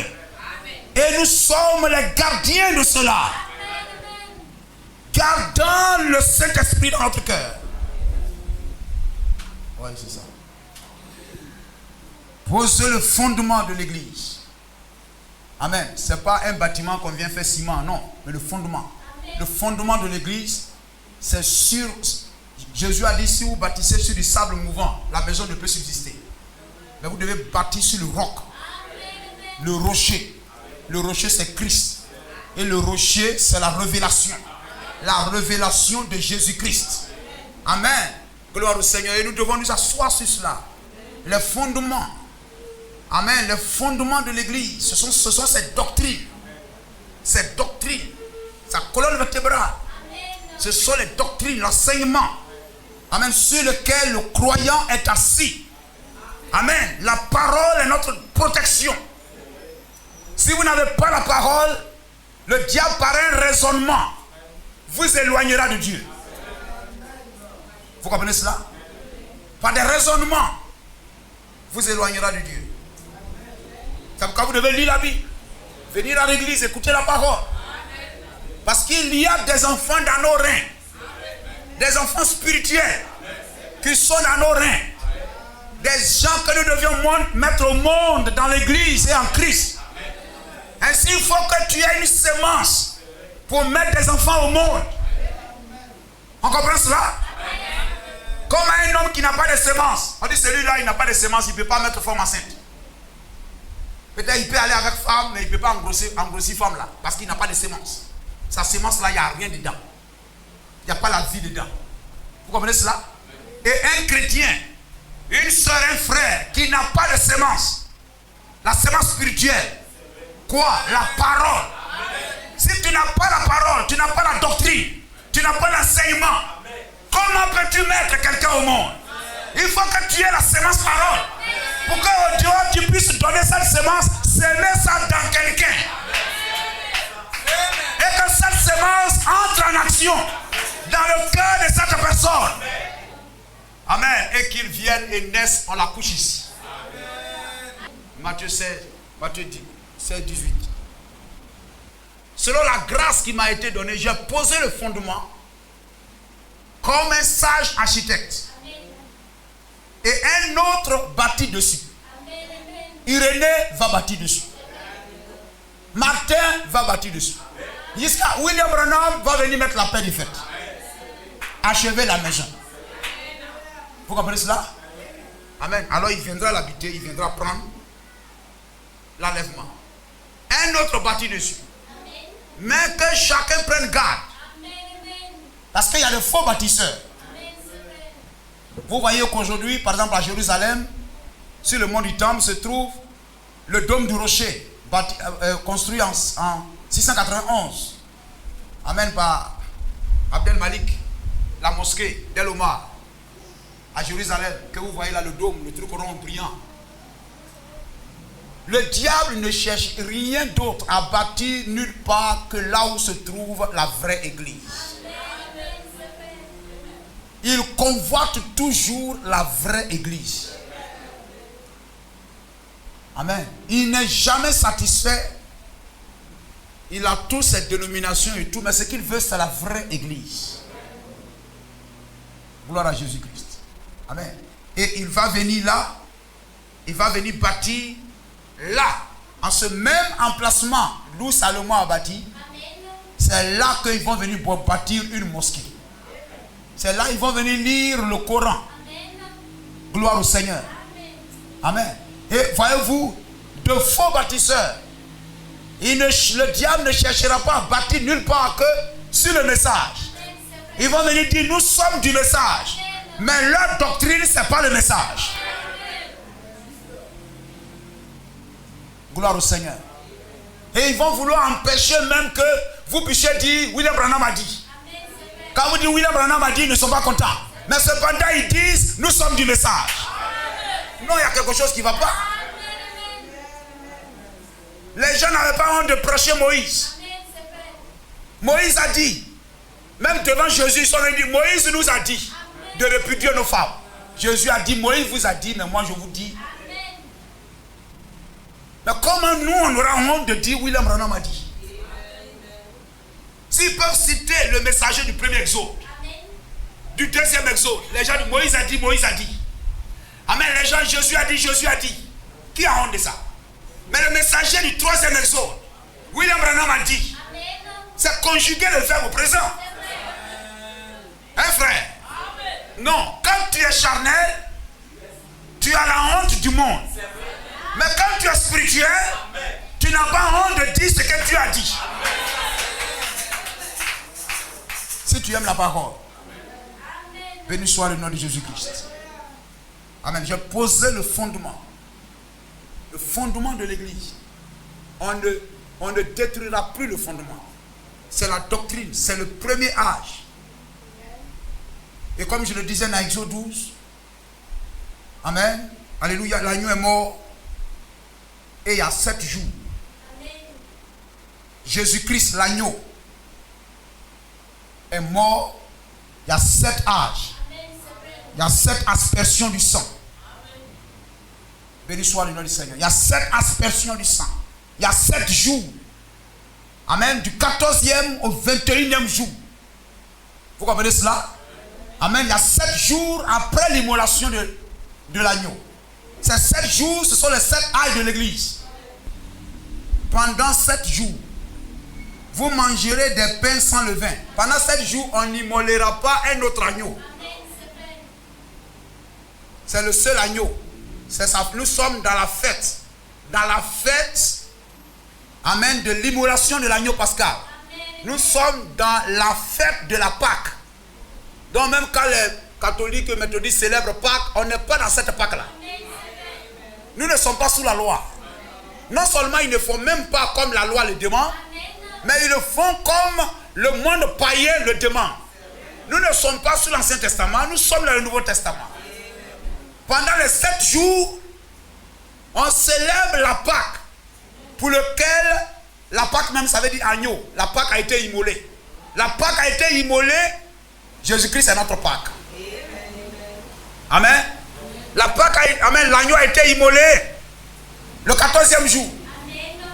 Speaker 1: Et nous sommes les gardiens de cela. Gardons le Saint-Esprit dans notre cœur. Oui, c'est ça. Posez le fondement de l'église. Amen. Ce n'est pas un bâtiment qu'on vient faire ciment, non. Mais le fondement. Le fondement de l'église, c'est sur... Jésus a dit, si vous bâtissez sur du sable mouvant, la maison ne peut subsister. Mais vous devez bâtir sur le roc. Le rocher. Le rocher, c'est Christ. Et le rocher, c'est la révélation. La révélation de Jésus-Christ. Amen. Gloire au Seigneur. Et nous devons nous asseoir sur cela. Les fondements. Amen. Les fondements de l'église, ce sont ces doctrines. Ces doctrines. Sa colonne vertébrale. Ce sont les doctrines, l'enseignement. Amen. Sur lequel le croyant est assis. Amen. La parole est notre protection. Si vous n'avez pas la parole, le diable par un raisonnement vous éloignera de Dieu. Vous comprenez cela? Par des raisonnements vous éloignera de Dieu. C'est pourquoi vous devez lire la Bible, venir à l'église, écouter la parole. Parce qu'il y a des enfants dans nos reins, des enfants spirituels qui sont dans nos reins, des gens que nous devions mettre au monde dans l'église et en Christ. Ainsi, il faut que tu aies une sémence pour mettre des enfants au monde. On comprend cela? Comme un homme qui n'a pas de semence. On dit celui-là, il n'a pas de semence, il ne peut pas mettre femme enceinte. Peut-être il peut aller avec femme, mais il ne peut pas engrossir femme là. Parce qu'il n'a pas de semence. Sa semence là, il n'y a rien dedans. Il n'y a pas la vie dedans. Vous comprenez cela? Et un chrétien, une soeur, un frère qui n'a pas de semence, la semence spirituelle, quoi? La parole. Si tu n'as pas la parole, tu n'as pas la doctrine, tu n'as pas l'enseignement, comment peux-tu mettre quelqu'un au monde? Il faut que tu aies la semence parole. Pour qu'au Dieu tu puisses donner cette semence, semer ça dans quelqu'un. Et que cette semence entre en action dans le cœur de cette personne. Amen. Et qu'il vienne et naisse, on la couche ici. Matthieu 16, Matthieu 16, 18. Selon la grâce qui m'a été donnée, j'ai posé le fondement comme un sage architecte. Et un autre bâtit dessus. Irénée va bâtir dessus. Martin va bâtir dessus. Jusqu'à William Branham va venir mettre la paix du fait. Achever la maison. Vous comprenez cela? Amen. Alors il viendra l'habiter, il viendra prendre l'enlèvement. Un autre bâtit dessus. Mais que chacun prenne garde. Parce qu'il y a de faux bâtisseurs. Vous voyez qu'aujourd'hui, par exemple à Jérusalem, sur le mont du Temple se trouve le dôme du rocher, construit en 691. Amen, par Abdel Malik, la mosquée d'El Omar, à Jérusalem, que vous voyez là le dôme, le truc rond brillant. Le diable ne cherche rien d'autre à bâtir nulle part que là où se trouve la vraie église. Il convoite toujours la vraie église. Amen. Il n'est jamais satisfait. Il a toutes ses dénominations et tout, mais ce qu'il veut, c'est la vraie église. Gloire à Jésus-Christ. Amen. Et il va venir là, il va venir bâtir là, en ce même emplacement d'où Salomon a bâti. C'est là qu'ils vont venir bâtir une mosquée. C'est là qu'ils vont venir lire le Coran. Gloire au Seigneur. Amen. Et voyez-vous, de faux bâtisseurs, le diable ne cherchera pas à bâtir nulle part que sur le message. Ils vont venir dire, nous sommes du message. Mais leur doctrine, ce n'est pas le message. Gloire au Seigneur. Et ils vont vouloir empêcher même que vous puissiez dire, William Branham a dit. Quand vous dites William Branham a dit, ils ne sont pas contents. Mais cependant, ils disent, nous sommes du message. Non, il y a quelque chose qui ne va pas. Les gens n'avaient pas honte de prêcher Moïse. Moïse a dit, même devant Jésus, ils sont dit, Moïse nous a dit de répudier nos femmes. Jésus a dit, Moïse vous a dit, mais moi je vous dis. Mais comment nous on aura honte de dire William Branham a dit? S'ils peuvent citer le messager du premier exode, du deuxième exode, les gens disent Moïse a dit, Moïse a dit. Amen, les gens, Jésus a dit, Jésus a dit. Qui a honte de ça? Mais le messager du troisième exode, William Branham a dit. C'est conjuguer le verbe au présent. Hein frère? Non, quand tu es charnel, tu as la honte du monde. Mais quand tu es spirituel, tu n'as pas honte de dire ce que tu as dit. Si tu aimes la parole, béni soit le nom de Jésus-Christ. Amen. J'ai posé le fondement de l'église. On ne détruira plus le fondement. C'est la doctrine, c'est le premier âge. Et comme je le disais dans Exode 12, amen, alléluia, l'agneau est mort et il y a 7 jours. Jésus-Christ, l'agneau, est mort, il y a 7 âges. Il y a 7 aspersions du sang. Béni soit le nom du Seigneur. Il y a 7 aspersions du sang. Il y a 7 jours. Amen. Du 14e au 21e jour. Vous comprenez cela? Amen. Il y a 7 jours après l'immolation de l'agneau. Ces 7 jours, ce sont les 7 âges de l'église. Pendant 7 jours, Vous mangerez des pains sans levain. Pendant 7 jours, on n'immolera pas un autre agneau. C'est le seul agneau. C'est ça. Nous sommes dans la fête. Dans la fête, amen, de l'immolation de l'agneau pascal. Nous sommes dans la fête de la Pâque. Donc même quand les catholiques et méthodistes célèbrent Pâques, on n'est pas dans cette Pâque-là. Nous ne sommes pas sous la loi. Non seulement ils ne font même pas comme la loi le demande, mais ils le font comme le monde païen le demande. Nous ne sommes pas sous l'Ancien Testament, nous sommes dans le Nouveau Testament. Pendant les 7 jours, on célèbre la Pâque, pour lequel la Pâque même ça veut dire agneau. La Pâque a été immolée. La Pâque a été immolée, Jésus-Christ est notre Pâque. Amen. La Pâque, amen, l'agneau a été immolé le 14e jour.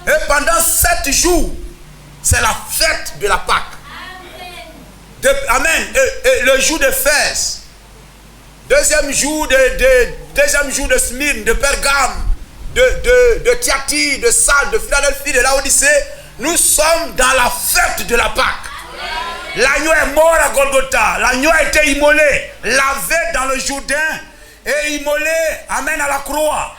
Speaker 1: Et pendant 7 jours, c'est la fête de la Pâque. Amen. Et le jour de Fès, deuxième jour de Smyrne, de Pergame, de Thyatire, de Sardes, de Philadelphie, de Laodicée, nous sommes dans la fête de la Pâque. L'agneau est mort à Golgotha. L'agneau a été immolé, lavé dans le Jourdain et immolé, amen, à la croix.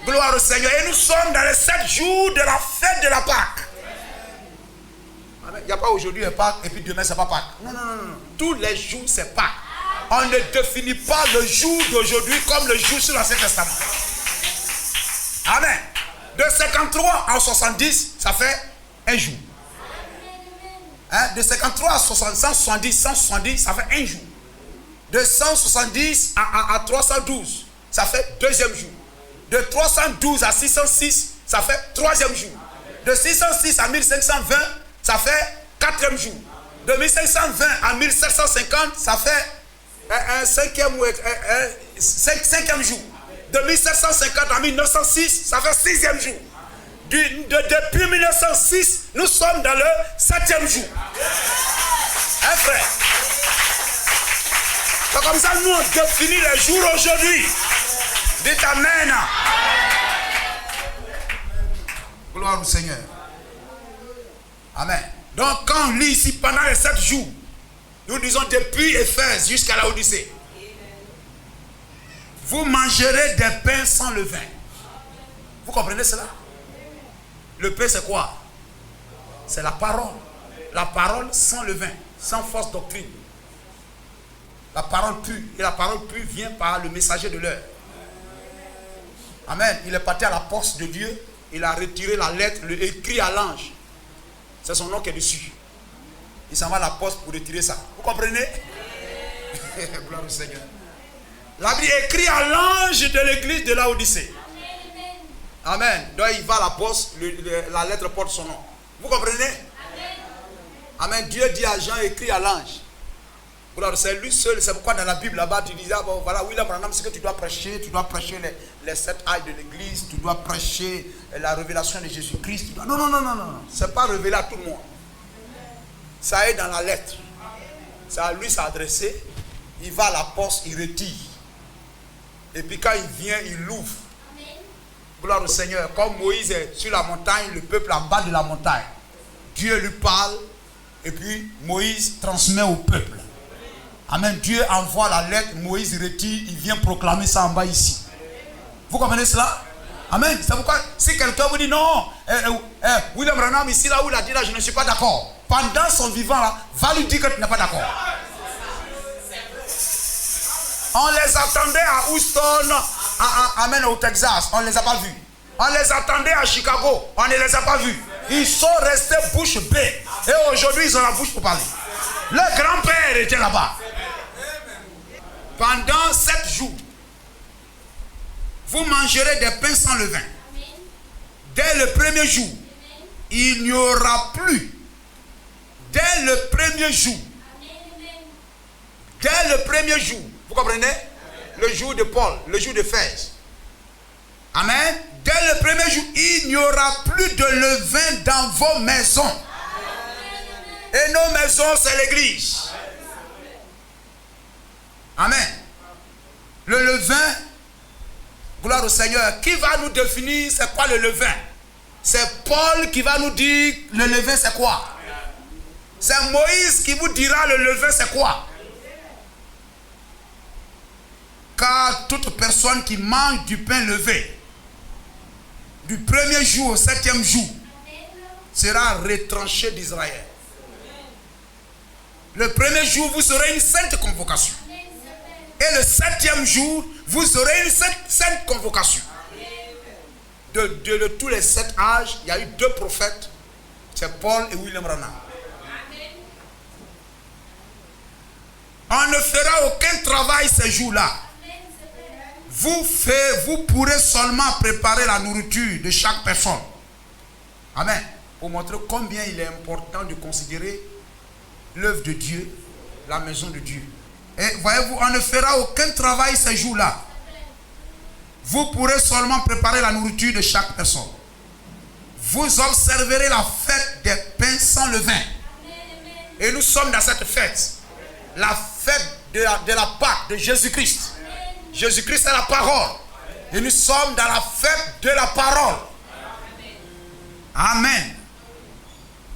Speaker 1: Gloire au Seigneur. Et nous sommes dans les 7 jours de la fête de la Pâque. Il n'y a pas aujourd'hui un Pâque et puis demain c'est pas Pâque. Non. Tous les jours c'est Pâque. On ne définit pas le jour d'aujourd'hui comme le jour sur l'Ancien Testament. Amen. De 53 à 70, ça fait un jour. Hein? De 53 à 170, ça fait un jour. De 170 à 312, ça fait deuxième jour. De 312 à 606, ça fait troisième jour. De 606 à 1520, ça fait quatrième jour. De 1520 à 1750, ça fait un cinquième jour. De 1750 à 1906, ça fait sixième jour. Depuis 1906, nous sommes dans le septième jour. Hein, frère? C'est comme ça nous on définit les jours aujourd'hui. Dites Amen. Gloire au Seigneur. Amen. Donc quand on lit ici pendant les 7 jours, nous disons depuis Éphèse jusqu'à la Odyssée, vous mangerez des pains sans levain. Vous comprenez cela? Le pain c'est quoi? C'est la parole. La parole sans levain, sans fausse doctrine. La parole pure. Et la parole pure vient par le messager de l'heure. Amen. Il est parti à la poste de Dieu. Il a retiré la lettre, le écrit à l'ange. C'est son nom qui est dessus. Il s'en va à la poste pour retirer ça. Vous comprenez? Gloire au Seigneur. La Bible écrit à l'ange de l'église de Laodicée. Amen. Donc il va à la poste, la lettre porte son nom. Vous comprenez? Amen. Dieu dit à Jean, écrit à l'ange. C'est lui seul, c'est pourquoi dans la Bible là-bas tu disais, bon, voilà, William Branham, ce que tu dois prêcher les 7 ailes de l'église, tu dois prêcher la révélation de Jésus-Christ. Non, c'est pas révélé à tout le monde. Ça est dans la lettre. Ça à lui s'adresser, il va à la poste, il retire. Et puis quand il vient, il l'ouvre. Gloire au Seigneur. Comme Moïse est sur la montagne, le peuple en bas de la montagne. Dieu lui parle et puis Moïse transmet au peuple. Amen. Dieu envoie la lettre, Moïse retire, il vient proclamer ça en bas ici. Vous comprenez cela? Amen. C'est pourquoi si quelqu'un vous dit non, William Branham ici là où il a dit là, je ne suis pas d'accord. Pendant son vivant là, va lui dire que tu n'es pas d'accord. On les attendait à Houston, amen, au Texas, on ne les a pas vus. On les attendait à Chicago, on ne les a pas vus. Ils sont restés bouche bée. Et aujourd'hui, ils ont la bouche pour parler. Leur grand-père était là-bas. Pendant 7 jours, vous mangerez des pains sans levain. Dès le premier jour, il n'y aura plus. Dès le premier jour. Dès le premier jour. Vous comprenez? Le jour de Paul, le jour de Fès. Amen. Dès le premier jour, il n'y aura plus de levain dans vos maisons. Et nos maisons, c'est l'église. Amen. Le levain, gloire au Seigneur. Qui va nous définir c'est quoi le levain? C'est Paul qui va nous dire le levain c'est quoi? C'est Moïse qui vous dira le levain c'est quoi. Car toute personne qui mange du pain levé, du premier jour au 7e jour, sera retranchée d'Israël. Le premier jour, vous aurez une sainte convocation. Et le 7e jour, vous aurez une sainte convocation. De tous les 7 âges, il y a eu 2 prophètes. C'est Paul et William Branham. On ne fera aucun travail ces jours-là. Vous pourrez seulement préparer la nourriture de chaque personne. Amen. Pour montrer combien il est important de considérer l'œuvre de Dieu, la maison de Dieu. Et voyez-vous, on ne fera aucun travail ces jours-là. Vous pourrez seulement préparer la nourriture de chaque personne. Vous observerez la fête des pains sans levain. Et nous sommes dans cette fête. La fête de la Pâque de Jésus-Christ. Jésus-Christ est la parole. Et nous sommes dans la fête de la parole. Amen.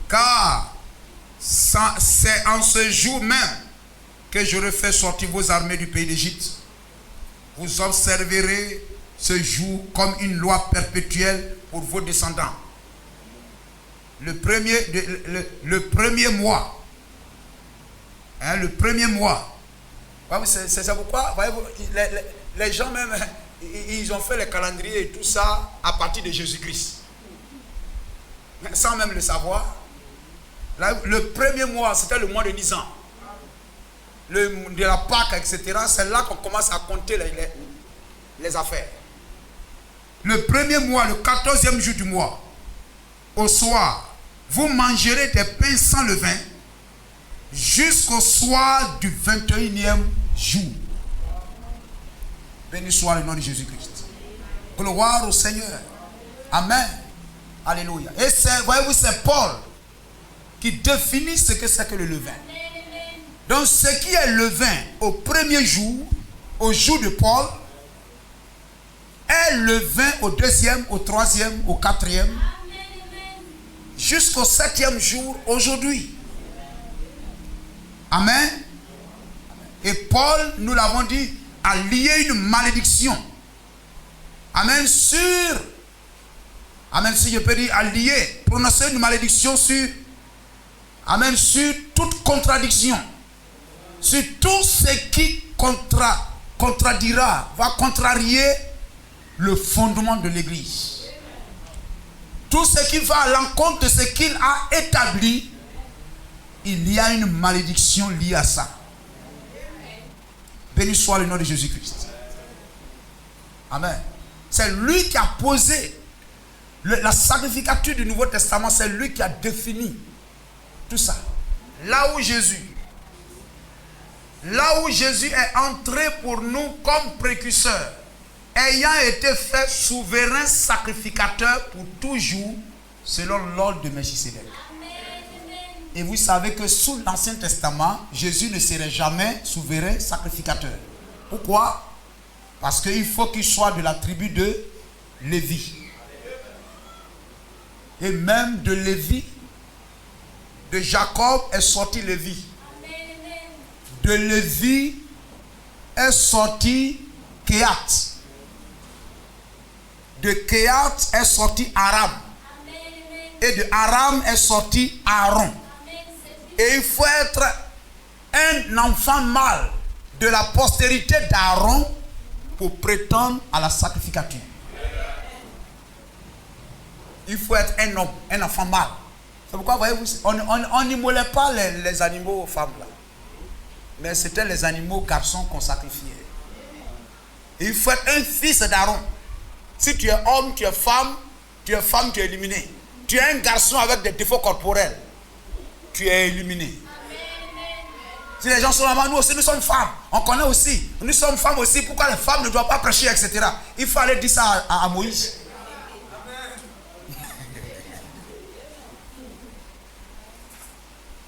Speaker 1: Car c'est en ce jour même que j'aurai fait sortir vos armées du pays d'Égypte. Vous observerez ce jour comme une loi perpétuelle pour vos descendants. Le premier mois. Hein, le premier mois. C'est pourquoi, voyez-vous, les gens même, ils ont fait les calendriers et tout ça à partir de Jésus-Christ. Sans même le savoir. Là, le premier mois, c'était le mois de Nisan. De la Pâque, etc. C'est là qu'on commence à compter les affaires. Le premier mois, le 14e jour du mois, au soir, vous mangerez des pains sans levain jusqu'au soir du 21e jour. Béni soit le nom de Jésus-Christ. Gloire au Seigneur. Amen. Alléluia. Et voyez-vous, c'est Paul qui définit ce que c'est que le levain. Donc ce qui est levain au premier jour, au jour de Paul, est levain au 2e, au 3e, au 4e, jusqu'au 7e jour aujourd'hui. Amen. Et Paul, nous l'avons dit, a lié une malédiction. Amen. Amen, si je peux dire, a lié, prononcer une malédiction sur, amen, sur toute contradiction. Sur tout ce qui contredira, va contrarier le fondement de l'Église. Tout ce qui va à l'encontre de ce qu'il a établi, il y a une malédiction liée à ça. Béni soit le nom de Jésus-Christ. Amen. C'est lui qui a posé la sacrificature du Nouveau Testament, c'est lui qui a défini tout ça. Là où Jésus est entré pour nous comme précurseur, ayant été fait souverain sacrificateur pour toujours, selon l'ordre de Melchisédek. Et vous savez que sous l'Ancien Testament, Jésus ne serait jamais souverain sacrificateur. Pourquoi? Parce qu'il faut qu'il soit de la tribu de Lévi. Et même de Lévi, de Jacob est sorti Lévi. De Lévi est sorti Kéat. De Kéat est sorti Aram. Et de Aram est sorti Aaron. Et il faut être un enfant mâle de la postérité d'Aaron pour prétendre à la sacrificature. Il faut être un homme, un enfant mâle. C'est pourquoi, voyez-vous, on n'immolait pas les animaux aux femmes là. Mais c'était les animaux garçons qu'on sacrifiait. Et il faut être un fils d'Aaron. Si tu es homme, tu es femme, tu es éliminé. Tu es un garçon avec des défauts corporels, tu es éliminé. Si les gens sont là-bas, nous aussi, nous sommes femmes. On connaît aussi. Nous sommes femmes aussi. Pourquoi les femmes ne doivent pas prêcher, etc. Il faut aller dire ça à Moïse.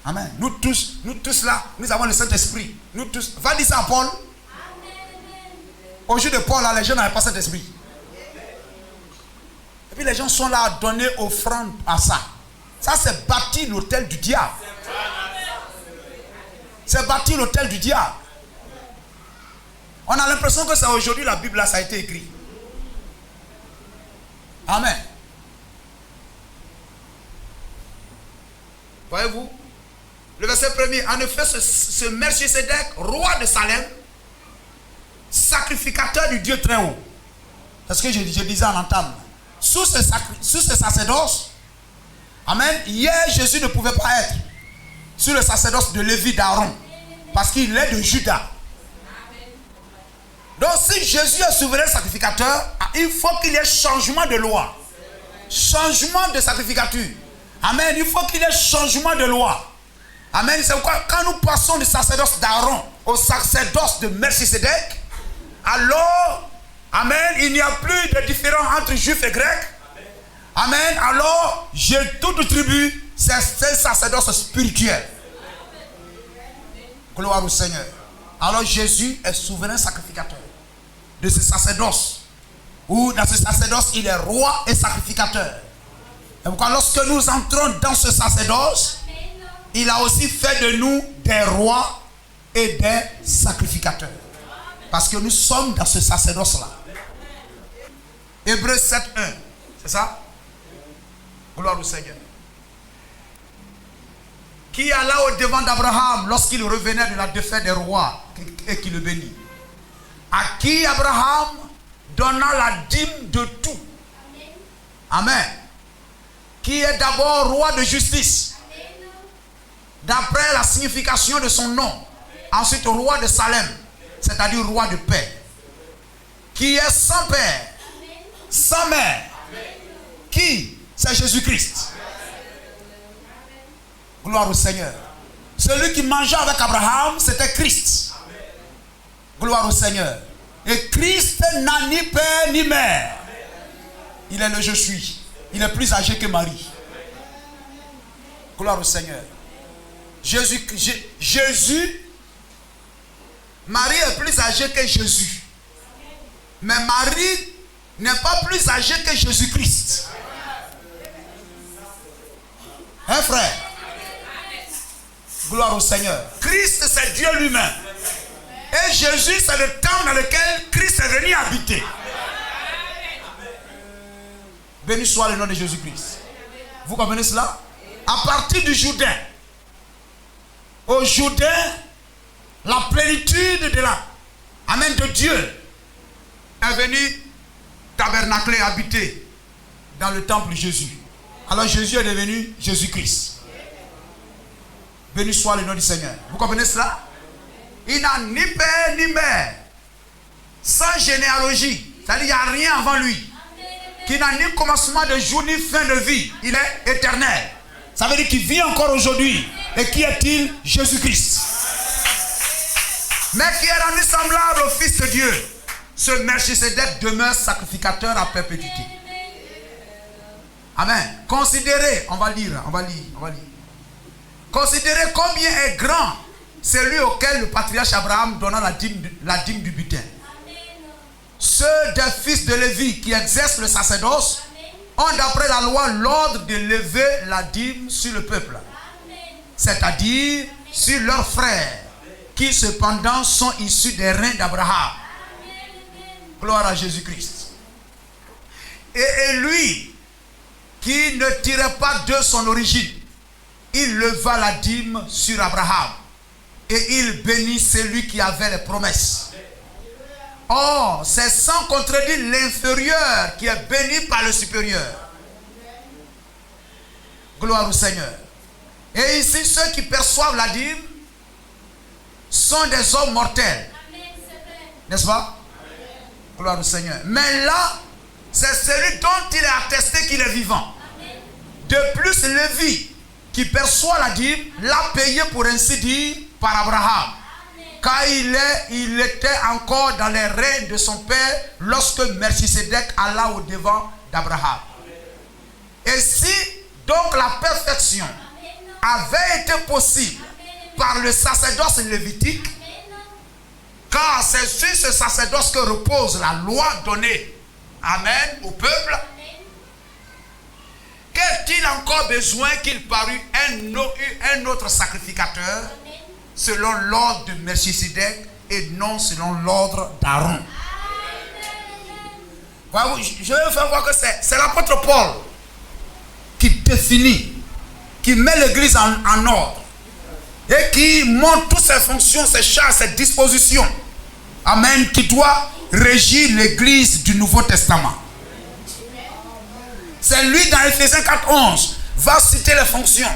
Speaker 1: Amen. Nous tous là, nous avons le Saint-Esprit. Nous tous. Va dire ça à Paul. Au jour de Paul, là, les gens n'avaient pas cet esprit. Et puis les gens sont là à donner offrande à ça. Ça, c'est bâtir l'autel du diable. C'est bâtir l'autel du diable. On a l'impression que c'est aujourd'hui la Bible, là, ça a été écrit. Amen. Voyez-vous? Le verset premier. En effet, ce Melchisedec, roi de Salem, sacrificateur du Dieu très haut. C'est ce que je disais en entame. Sous ce sacerdoce, amen, hier Jésus ne pouvait pas être sur le sacerdoce de Lévi d'Aaron, parce qu'il est de Juda. Donc si Jésus est souverain sacrificateur, il faut qu'il y ait changement de loi, changement de sacrificature. Amen, il faut qu'il y ait changement de loi. Amen, c'est pourquoi quand nous passons du sacerdoce d'Aaron au sacerdoce de Melchisedec, alors, amen, il n'y a plus de différence entre juifs et grecs. Amen, alors, j'ai toute tribu, c'est un sacerdoce spirituel. Gloire au Seigneur. Alors Jésus est souverain sacrificateur de ce sacerdoce. Ou dans ce sacerdoce, il est roi et sacrificateur. Et pourquoi lorsque nous entrons dans ce sacerdoce, il a aussi fait de nous des rois et des sacrificateurs. Parce que nous sommes dans ce sacerdoce-là. Hébreux 7.1. C'est ça? Gloire au Seigneur. Qui alla au devant d'Abraham lorsqu'il revenait de la défaite des rois et qui le bénit. À qui Abraham donna la dîme de tout. Amen. Qui est d'abord roi de justice. D'après la signification de son nom. Ensuite roi de Salem. C'est-à-dire roi de paix. Qui est sans père, sans mère. Qui? C'est Jésus-Christ. Gloire au Seigneur. Celui qui mangeait avec Abraham, c'était Christ. Gloire au Seigneur. Et Christ n'a ni père ni mère. Il est le je suis. Il est plus âgé que Marie. Gloire au Seigneur. Jésus, Marie est plus âgée que Jésus. Mais Marie n'est pas plus âgée que Jésus-Christ. Hein, frère? Gloire au Seigneur. Christ, c'est Dieu lui-même. Et Jésus, c'est le temps dans lequel Christ est venu habiter. Béni soit le nom de Jésus-Christ. Vous comprenez cela? À partir du Jourdain, au Jourdain, la plénitude de la Amen de Dieu est venue tabernacler, habiter dans le temple de Jésus. Alors Jésus est devenu Jésus-Christ. Béni soit le nom du Seigneur. Vous comprenez cela? Il n'a ni père ni mère. Sans généalogie. C'est-à-dire qu'il n'y a rien avant lui. Qui n'a ni commencement de jour ni fin de vie. Il est éternel. Ça veut dire qu'il vit encore aujourd'hui. Et qui est-il? Jésus-Christ. Mais qui est rendu semblable au Fils de Dieu. Ce Melchisedec demeure sacrificateur à perpétuité. Amen. Considérez, on va lire. Considérez combien est grand celui auquel le patriarche Abraham donna la dîme du butin. Ceux des fils de Lévi qui exercent le sacerdoce ont d'après la loi l'ordre de lever la dîme sur le peuple. C'est-à-dire sur leurs frères qui cependant sont issus des reins d'Abraham. Gloire à Jésus-Christ. Et lui qui ne tirait pas de son origine, il leva la dîme sur Abraham et il bénit celui qui avait les promesses. Or, c'est sans contredire l'inférieur qui est béni par le supérieur. Gloire au Seigneur. Et ici, ceux qui perçoivent la dîme sont des hommes mortels. N'est-ce pas? Gloire au Seigneur. Mais là, c'est celui dont il est attesté qu'il est vivant. De plus, Lévi, qui perçoit la dîme, l'a payé pour ainsi dire par Abraham. Car il était encore dans les reins de son père lorsque Melchisedec alla au devant d'Abraham. Et si donc la perfection avait été possible par le sacerdoce lévitique, car c'est sur ce sacerdoce que repose la loi donnée, amen, au peuple, qu'est-il encore besoin qu'il parût un autre sacrificateur selon l'ordre de Melchisedec et non selon l'ordre d'Aaron. Je vais vous faire voir que c'est l'apôtre Paul qui définit, qui met l'église en ordre et qui montre toutes ses fonctions, ses charges, ses dispositions. Amen. Qui doit régir l'église du Nouveau Testament. C'est lui dans Ephésiens 4:11 va citer les fonctions.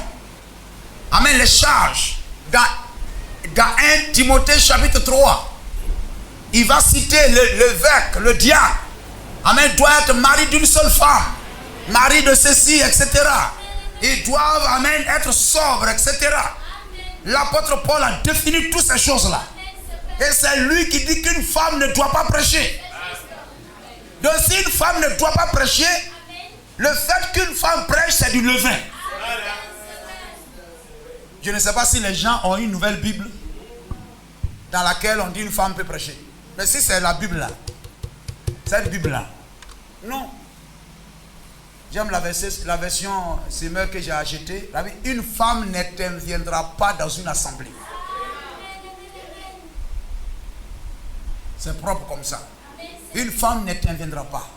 Speaker 1: Amen. Les charges. Dans 1 Timothée chapitre 3, il va citer l'évêque, le diacre. Amen. Doit être mari d'une seule femme. Mari de ceci, etc. Ils doivent, amen, être sobres, etc. L'apôtre Paul a défini toutes ces choses-là. Et c'est lui qui dit qu'une femme ne doit pas prêcher. Donc si une femme ne doit pas prêcher, le fait qu'une femme prêche, c'est du levain. Je ne sais pas si les gens ont une nouvelle Bible dans laquelle on dit une femme peut prêcher. Mais si c'est la Bible là, cette Bible là, non. J'aime la version Simmer que j'ai achetée. Une femme n'interviendra pas dans une assemblée. C'est propre comme ça. Une femme n'interviendra pas.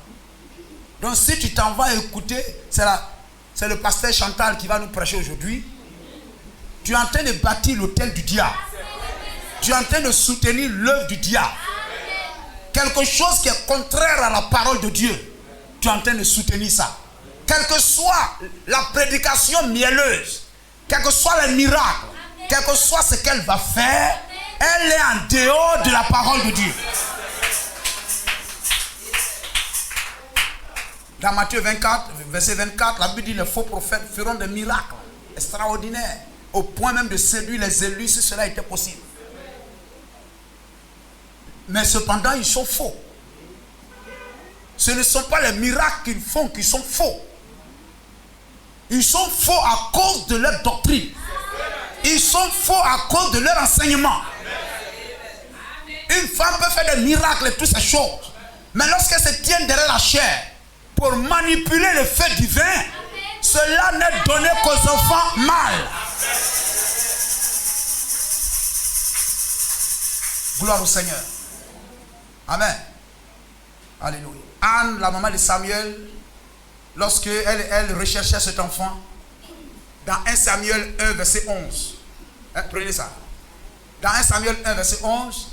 Speaker 1: Donc si tu t'en vas écouter, c'est le pasteur Chantal qui va nous prêcher aujourd'hui. Tu es en train de bâtir l'autel du diable. Tu es en train de soutenir l'œuvre du diable. Quelque chose qui est contraire à la parole de Dieu. Tu es en train de soutenir ça. Quelle que soit la prédication mielleuse, quel que soit les miracles, quel que soit ce qu'elle va faire, elle est en dehors de la parole de Dieu. Dans Matthieu 24, verset 24, la Bible dit les faux prophètes feront des miracles extraordinaires, au point même de séduire les élus si cela était possible. Mais cependant, ils sont faux. Ce ne sont pas les miracles qu'ils font qui sont faux. Ils sont faux à cause de leur doctrine. Ils sont faux à cause de leur enseignement. Une femme peut faire des miracles et toutes ces choses. Mais lorsqu'elle se tient derrière la chair pour manipuler le fait divin, cela n'est donné qu'aux enfants mâles. Gloire au Seigneur. Amen. Alléluia. Anne, la maman de Samuel, lorsque elle recherchait cet enfant, dans 1 Samuel 1, verset 11. Prenez ça. Dans 1 Samuel 1, verset 11,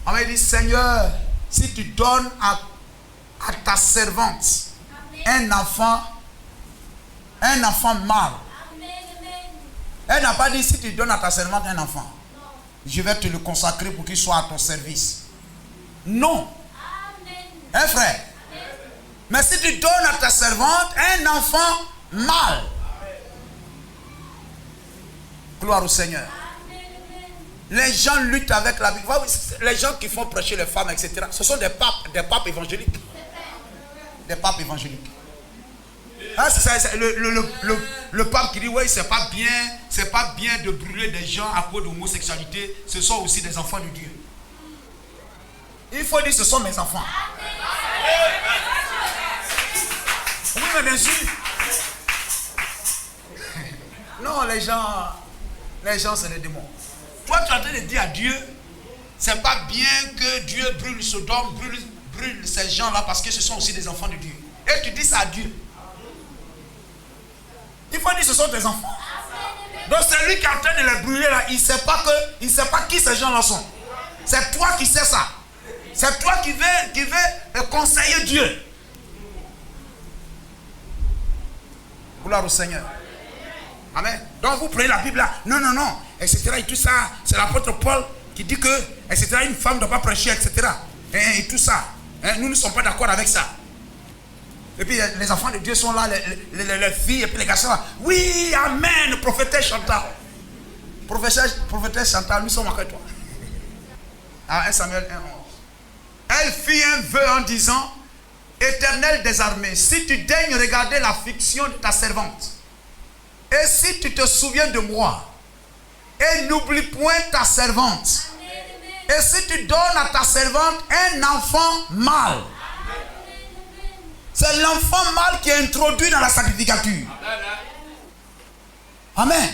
Speaker 1: on m'a dit, Seigneur, si tu donnes à ta servante un enfant mâle. Elle n'a pas dit, si tu donnes à ta servante un enfant, je vais te le consacrer pour qu'il soit à ton service. Non. Hein, frère? Mais si tu donnes à ta servante un enfant mâle. Gloire au Seigneur. Les gens luttent avec la Bible. Les gens qui font prêcher les femmes, etc. Ce sont des papes évangéliques. Des papes évangéliques. Hein, c'est le pape qui dit, oui, c'est pas bien de brûler des gens à cause de l'homosexualité. Ce sont aussi des enfants de Dieu. Il faut dire, ce sont mes enfants. Oui, mais bien sûr. Non, les gens, c'est des démons. Toi, tu es en train de dire à Dieu, c'est pas bien que Dieu brûle Sodome, brûle ces gens-là parce que ce sont aussi des enfants de Dieu. Et tu dis ça à Dieu. Il faut dire, ce sont tes enfants. Donc, c'est lui qui est en train de les brûler là. Il ne sait pas qui ces gens-là sont. C'est toi qui sais ça. C'est toi qui veux conseiller Dieu. Gloire au Seigneur. Amen. Donc vous prenez la Bible là. Non, etc. Et tout ça, c'est l'apôtre Paul qui dit que, etc. Une femme ne doit pas prêcher, etc. Et tout ça. Nous ne sommes pas d'accord avec ça. Et puis les enfants de Dieu sont là, les filles et puis les garçons là. Oui, amen, prophétesse Chantal. Prophétesse Chantal, nous sommes avec toi. 1 Samuel 1:11. Elle fit un vœu en disant, Éternel des armées, si tu daignes regarder l'affliction de ta servante, et si tu te souviens de moi, et n'oublie point ta servante, et si tu donnes à ta servante un enfant mâle. C'est l'enfant mâle qui est introduit dans la sacrificature. Amen.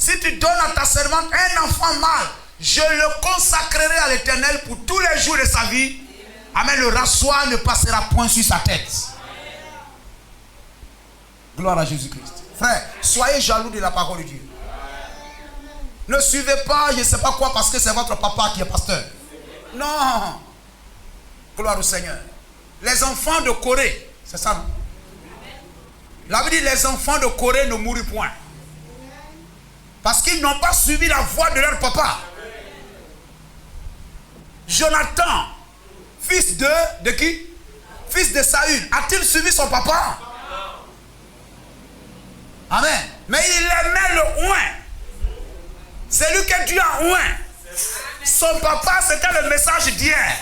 Speaker 1: Si tu donnes à ta servante un enfant mâle, je le consacrerai à l'Éternel pour tous les jours de sa vie. Amen. Le rasoir ne passera point sur sa tête. Gloire à Jésus-Christ. Frère, soyez jaloux de la parole de Dieu. Ne suivez pas, je ne sais pas quoi, parce que c'est votre papa qui est pasteur. Non. Gloire au Seigneur. Les enfants de Corée, c'est ça, non? La Bible dit les enfants de Corée ne mourrent point. Parce qu'ils n'ont pas suivi la voie de leur papa. Jonathan, fils de qui? Fils de Saül, a-t-il suivi son papa? Amen. Mais il aimait le oint. C'est lui que Dieu a oint. Son papa, c'était le message d'hier.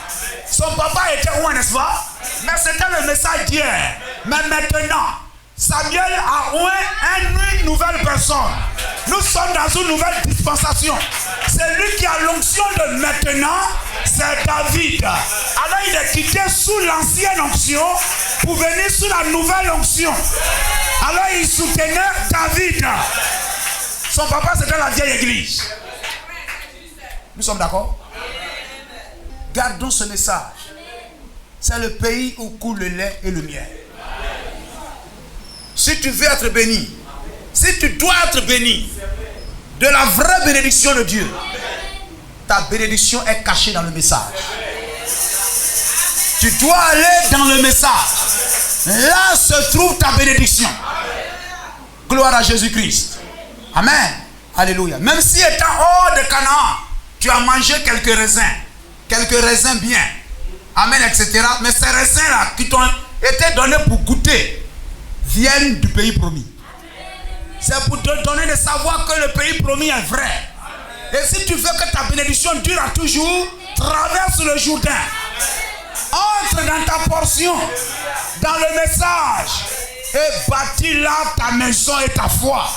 Speaker 1: Son papa était oint, n'est-ce pas? Mais c'était le message d'hier. Mais maintenant, Samuel a oint une nouvelle personne. Nous sommes dans une nouvelle dispensation. C'est lui qui a l'onction de maintenant, c'est David. Alors il est quitté sous l'ancienne onction pour venir sous la nouvelle onction. Alors il soutenait David. Son papa, c'était la vieille église. Nous sommes d'accord? Gardons ce message. C'est le pays où coule le lait et le miel. Si tu veux être béni, si tu dois être béni de la vraie bénédiction de Dieu, ta bénédiction est cachée dans le message. Tu dois aller dans le message. Là se trouve ta bénédiction. Gloire à Jésus-Christ. Amen. Alléluia. Même si étant hors de Canaan, tu as mangé quelques raisins bien. Amen, etc. Mais ces raisins-là qui t'ont été donnés pour goûter viennent du pays promis. C'est pour te donner de savoir que le pays promis est vrai. Et si tu veux que ta bénédiction dure à toujours, traverse le Jourdain. Entre dans ta portion, dans le message, et bâtis là ta maison et ta foi.